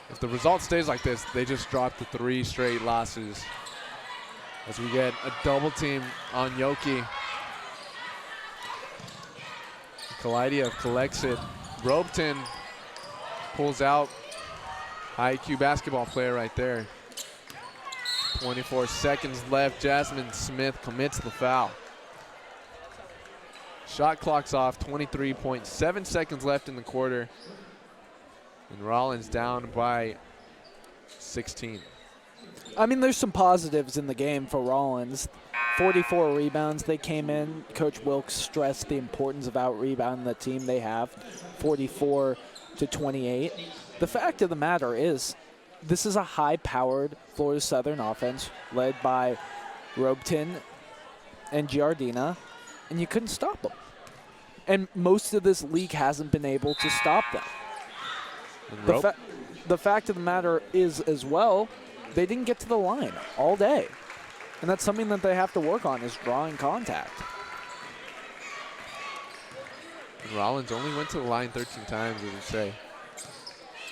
if the result stays like this, they just drop the 3 straight losses. As we get a double team on Yoki. Kalidiev collects it. Robertson pulls out. High IQ basketball player right there. 24 seconds left. Jasmine Smith commits the foul. Shot clock's off. 23.7 seconds left in the quarter. And Rollins down by 16. I mean, there's some positives in the game for Rollins. 44 rebounds they came in. Coach Wilkes stressed the importance of out-rebounding the team they have, 44-28. The fact of the matter is, this is a high-powered Florida Southern offense led by Robertson and Giardina, and you couldn't stop them. And most of this league hasn't been able to stop them. The fact of the matter is, as well, they didn't get to the line all day. And that's something that they have to work on, is drawing contact. And Rollins only went to the line 13 times, as you say.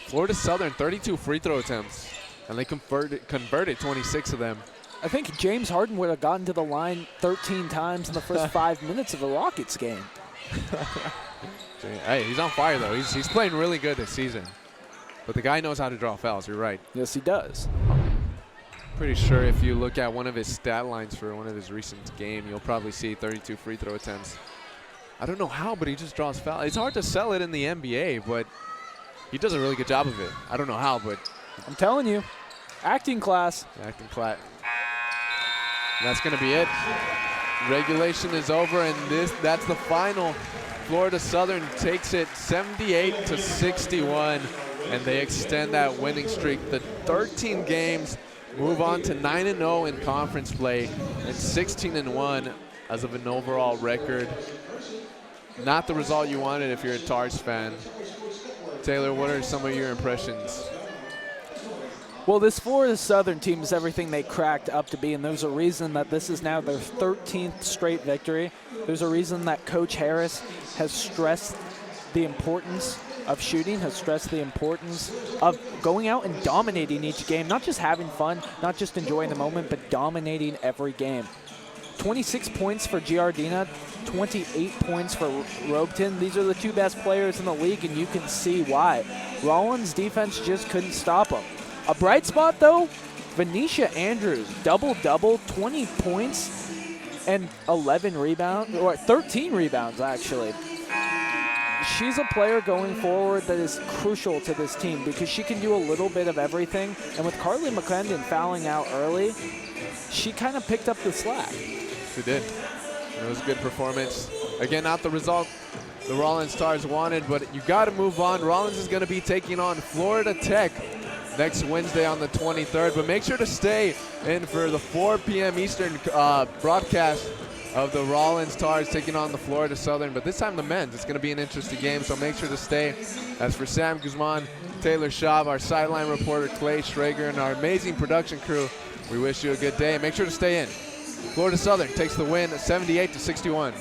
Florida Southern, 32 free throw attempts, and they converted 26 of them. I think James Harden would have gotten to the line 13 times in the first 5 minutes of a Rockets game. Hey, he's on fire, though. He's playing really good this season. But the guy knows how to draw fouls. You're right. Yes, he does. Pretty sure if you look at one of his stat lines for one of his recent games, you'll probably see 32 free throw attempts. I don't know how, but he just draws fouls. It's hard to sell it in the NBA, but he does a really good job of it. I don't know how, but I'm telling you, acting class. Acting class. That's going to be it. Regulation is over, and that's the final. Florida Southern takes it 78-61, and they extend that winning streak. The 13 games move on to 9-0 in conference play and 16-1 as of an overall record. Not the result you wanted if you're a Tars fan. Taylor, what are some of your impressions? Well, this Florida Southern team is everything they cracked up to be, and there's a reason that this is now their 13th straight victory. There's a reason that Coach Harris has stressed the importance of shooting, has stressed the importance of going out and dominating each game, not just having fun, not just enjoying the moment, but dominating every game. 26 points for Giardina, 28 points for Robeton. These are the two best players in the league, and you can see why. Rollins' defense just couldn't stop them. A bright spot, though, Vernisha Andrews, double-double, 20 points and 11 rebounds, or 13 rebounds, actually. She's a player going forward that is crucial to this team because she can do a little bit of everything. And with Carly McClendon fouling out early, she kind of picked up the slack. She did. It was a good performance. Again, not the result the Rollins Stars wanted, but you got to move on. Rollins is going to be taking on Florida Tech next Wednesday on the 23rd, but make sure to stay in for the 4 p.m. Eastern broadcast of the Rollins Tars taking on the Florida Southern, but this time the men's. It's going to be an interesting game, so make sure to stay. As for Sam Guzman, Taylor Schaub, our sideline reporter Clay Schrager, and our amazing production crew, we wish you a good day. Make sure to stay in. Florida Southern takes the win 78-61.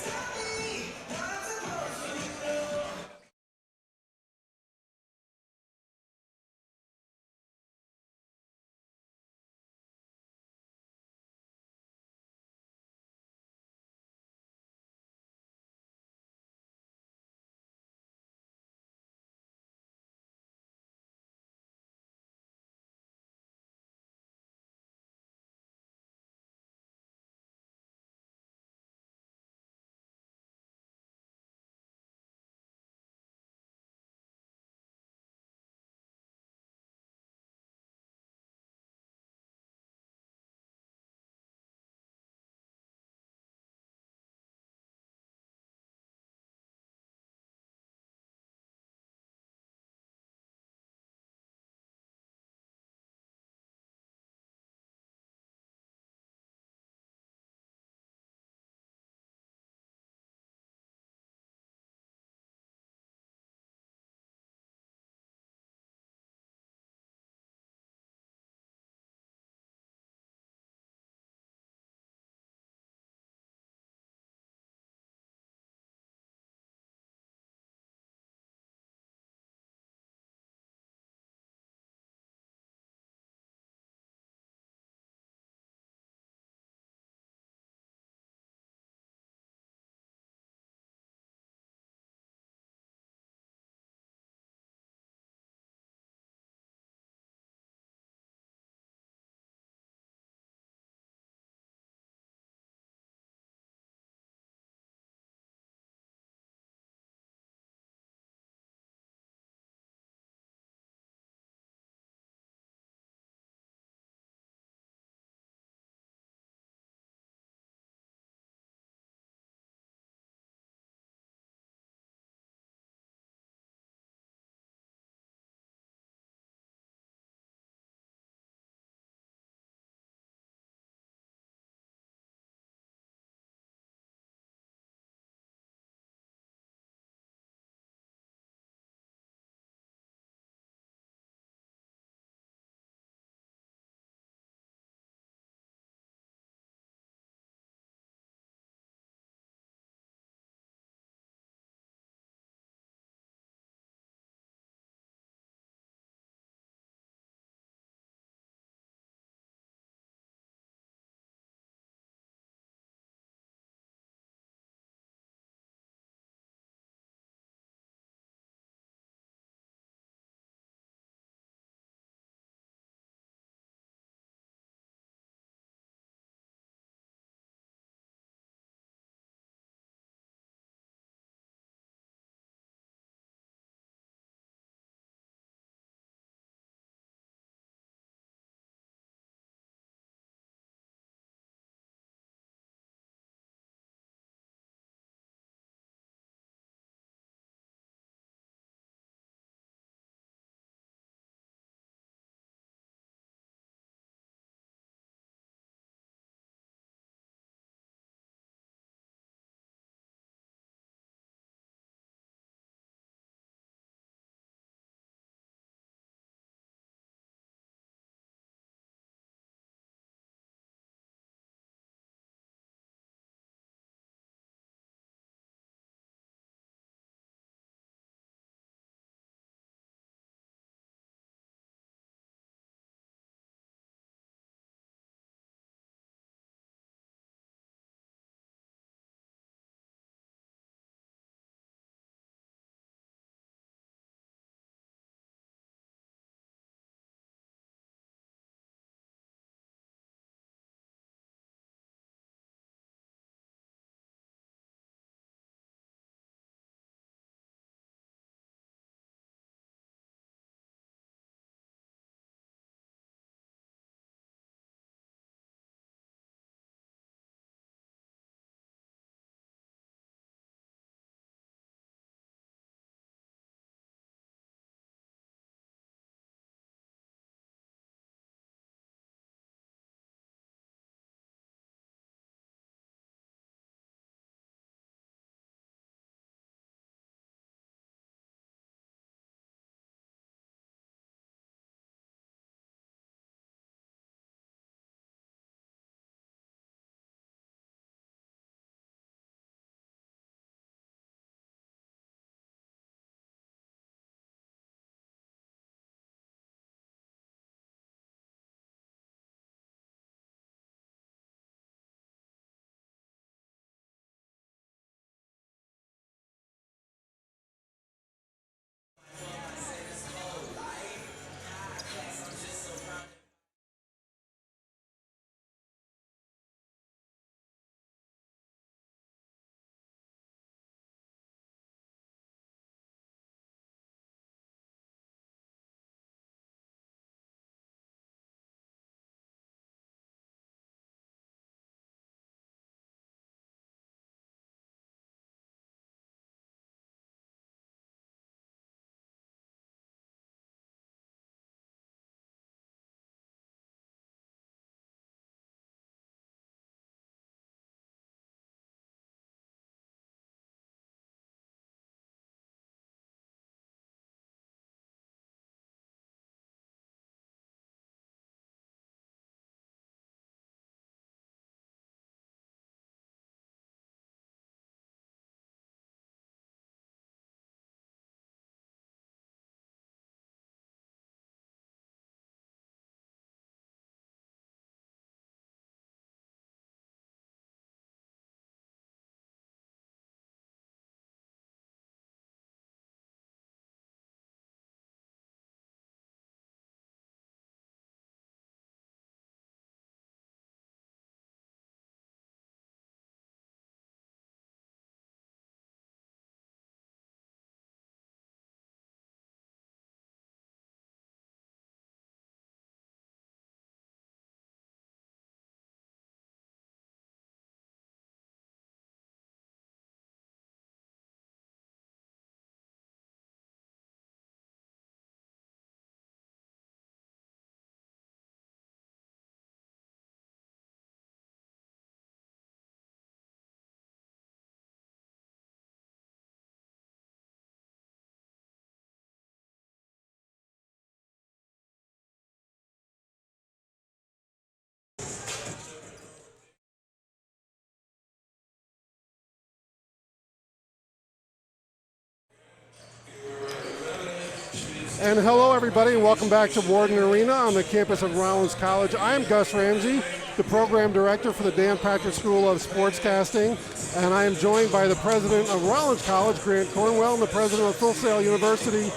And hello, everybody, and welcome back to Warden Arena on the campus of Rollins College. I am Gus Ramsey, the program director for the Dan Patrick School of Sportscasting, and I am joined by the president of Rollins College, Grant Cornwell, and the president of Full Sail University,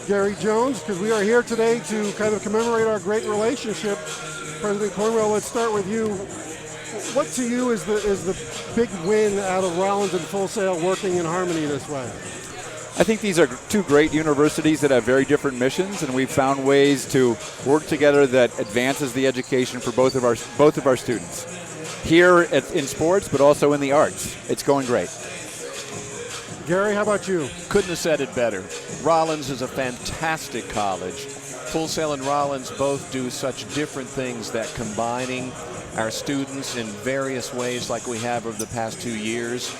Gary Jones, because we are here today to kind of commemorate our great relationship. President Cornwell, let's start with you. What to you is the big win out of Rollins and Full Sail working in harmony this way? I think these are two great universities that have very different missions, and we've found ways to work together that advances the education for both of our students here in sports, but also in the arts. It's going great. Gary, how about you? Couldn't have said it better. Rollins is a fantastic college. Full Sail and Rollins both do such different things that combining our students in various ways like we have over the past 2 years.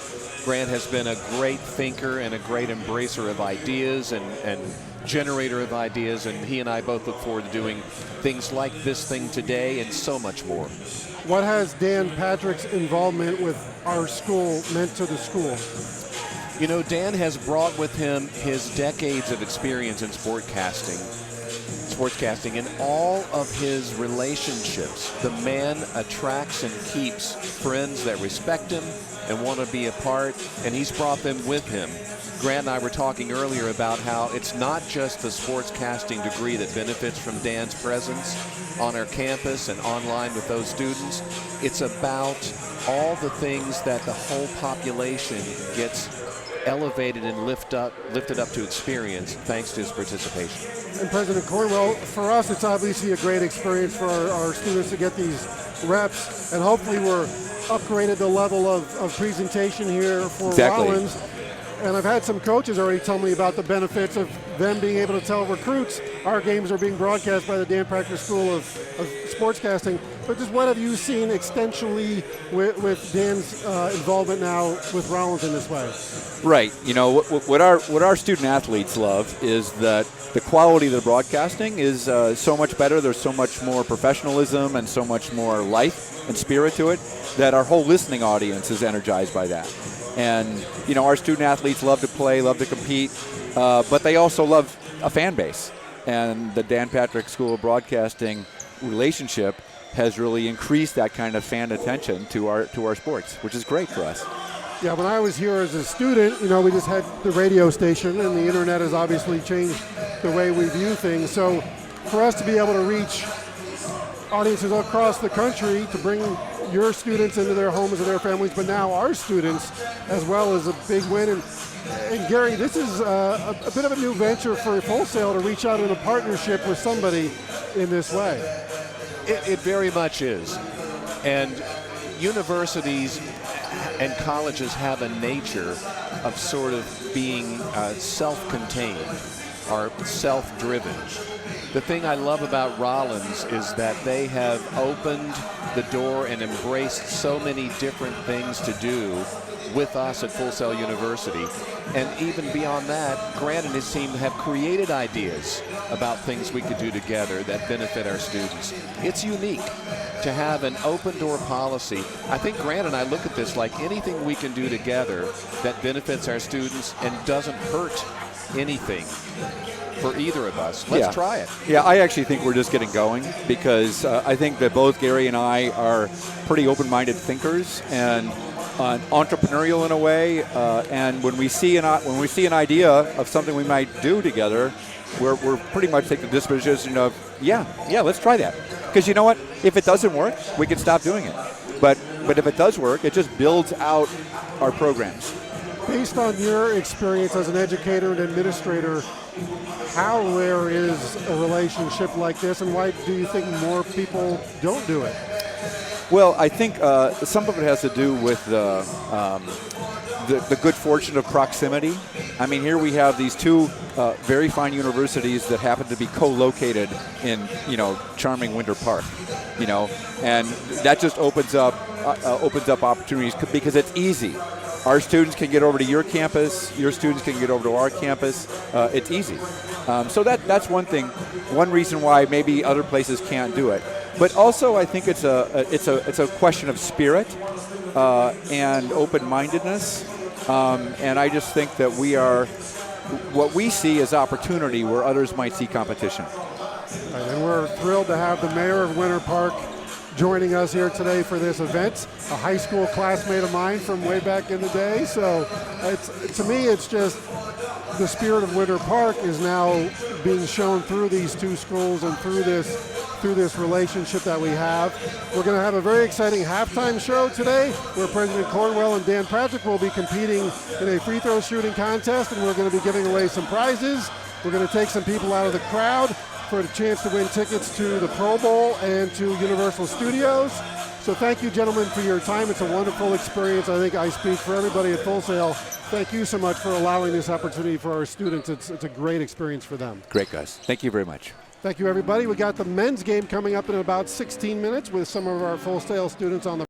Grant has been a great thinker and a great embracer of ideas and generator of ideas, and he and I both look forward to doing things like this thing today and so much more. What has Dan Patrick's involvement with our school meant to the school? You know, Dan has brought with him his decades of experience in sportscasting, and all of his relationships. The man attracts and keeps friends that respect him and want to be a part, and he's brought them with him. Grant and I were talking earlier about how it's not just the sportscasting degree that benefits from Dan's presence on our campus and online with those students. It's about all the things that the whole population gets elevated and lifted up to experience thanks to his participation. And President Cornwell, for us, it's obviously a great experience for our students to get these reps, and hopefully we're upgraded the level of presentation here for Rollins. And I've had some coaches already tell me about the benefits of them being able to tell recruits our games are being broadcast by the Dan Patrick School of Sportscasting. But just what have you seen extensionally with Dan's involvement now with Rollins in this way? Right. You know, what our student athletes love is that the quality of the broadcasting is so much better. There's so much more professionalism and so much more life and spirit to it that our whole listening audience is energized by that. And, you know, our student athletes love to play, love to compete, but they also love a fan base. And the Dan Patrick School of Broadcasting relationship has really increased that kind of fan attention to our sports, which is great for us. Yeah, when I was here as a student, you know, we just had the radio station, and the internet has obviously changed the way we view things. So for us to be able to reach audiences across the country, to bring your students into their homes and their families, but now our students as well, is a big win. And Gary, this is a bit of a new venture for Full Sail to reach out in a partnership with somebody in this way. It very much is. And universities and colleges have a nature of sort of being self-contained or self-driven. The thing I love about Rollins is that they have opened the door and embraced so many different things to do with us at Full Sail University. And even beyond that, Grant and his team have created ideas about things we could do together that benefit our students. It's unique to have an open door policy. I think Grant and I look at this like anything we can do together that benefits our students and doesn't hurt anything for either of us. Let's try it. Yeah, I actually think we're just getting going because I think that both Gary and I are pretty open-minded thinkers and entrepreneurial in a way. And when we see an idea of something we might do together, we're pretty much take the disposition of yeah, let's try that. Because you know what? If it doesn't work, we can stop doing it. But if it does work, it just builds out our programs. Based on your experience as an educator and administrator, how rare is a relationship like this, and why do you think more people don't do it? Well, I think some of it has to do with the good fortune of proximity. I mean, here we have these two very fine universities that happen to be co-located in, charming Winter Park, and that just opens up opportunities because it's easy. Our students can get over to your campus. Your students can get over to our campus. It's easy. So that's one thing, one reason why maybe other places can't do it. But also, I think it's a question of spirit and open-mindedness. And I just think that we are what we see as opportunity where others might see competition. Right, and we're thrilled to have the mayor of Winter Park joining us here today for this event, a high school classmate of mine from way back in the day. So to me, it's just the spirit of Winter Park is now being shown through these two schools and through this relationship that we have. We're going to have a very exciting halftime show today where President Cornwell and Dan Patrick will be competing in a free throw shooting contest, and we're going to be giving away some prizes. We're going to take some people out of the crowd for a chance to win tickets to the Pro Bowl and to Universal Studios. So thank you, gentlemen, for your time. It's a wonderful experience. I think I speak for everybody at Full Sail. Thank you so much for allowing this opportunity for our students. It's a great experience for them. Great, Gus. Thank you very much. Thank you, everybody. We got the men's game coming up in about 16 minutes with some of our Full Sail students on the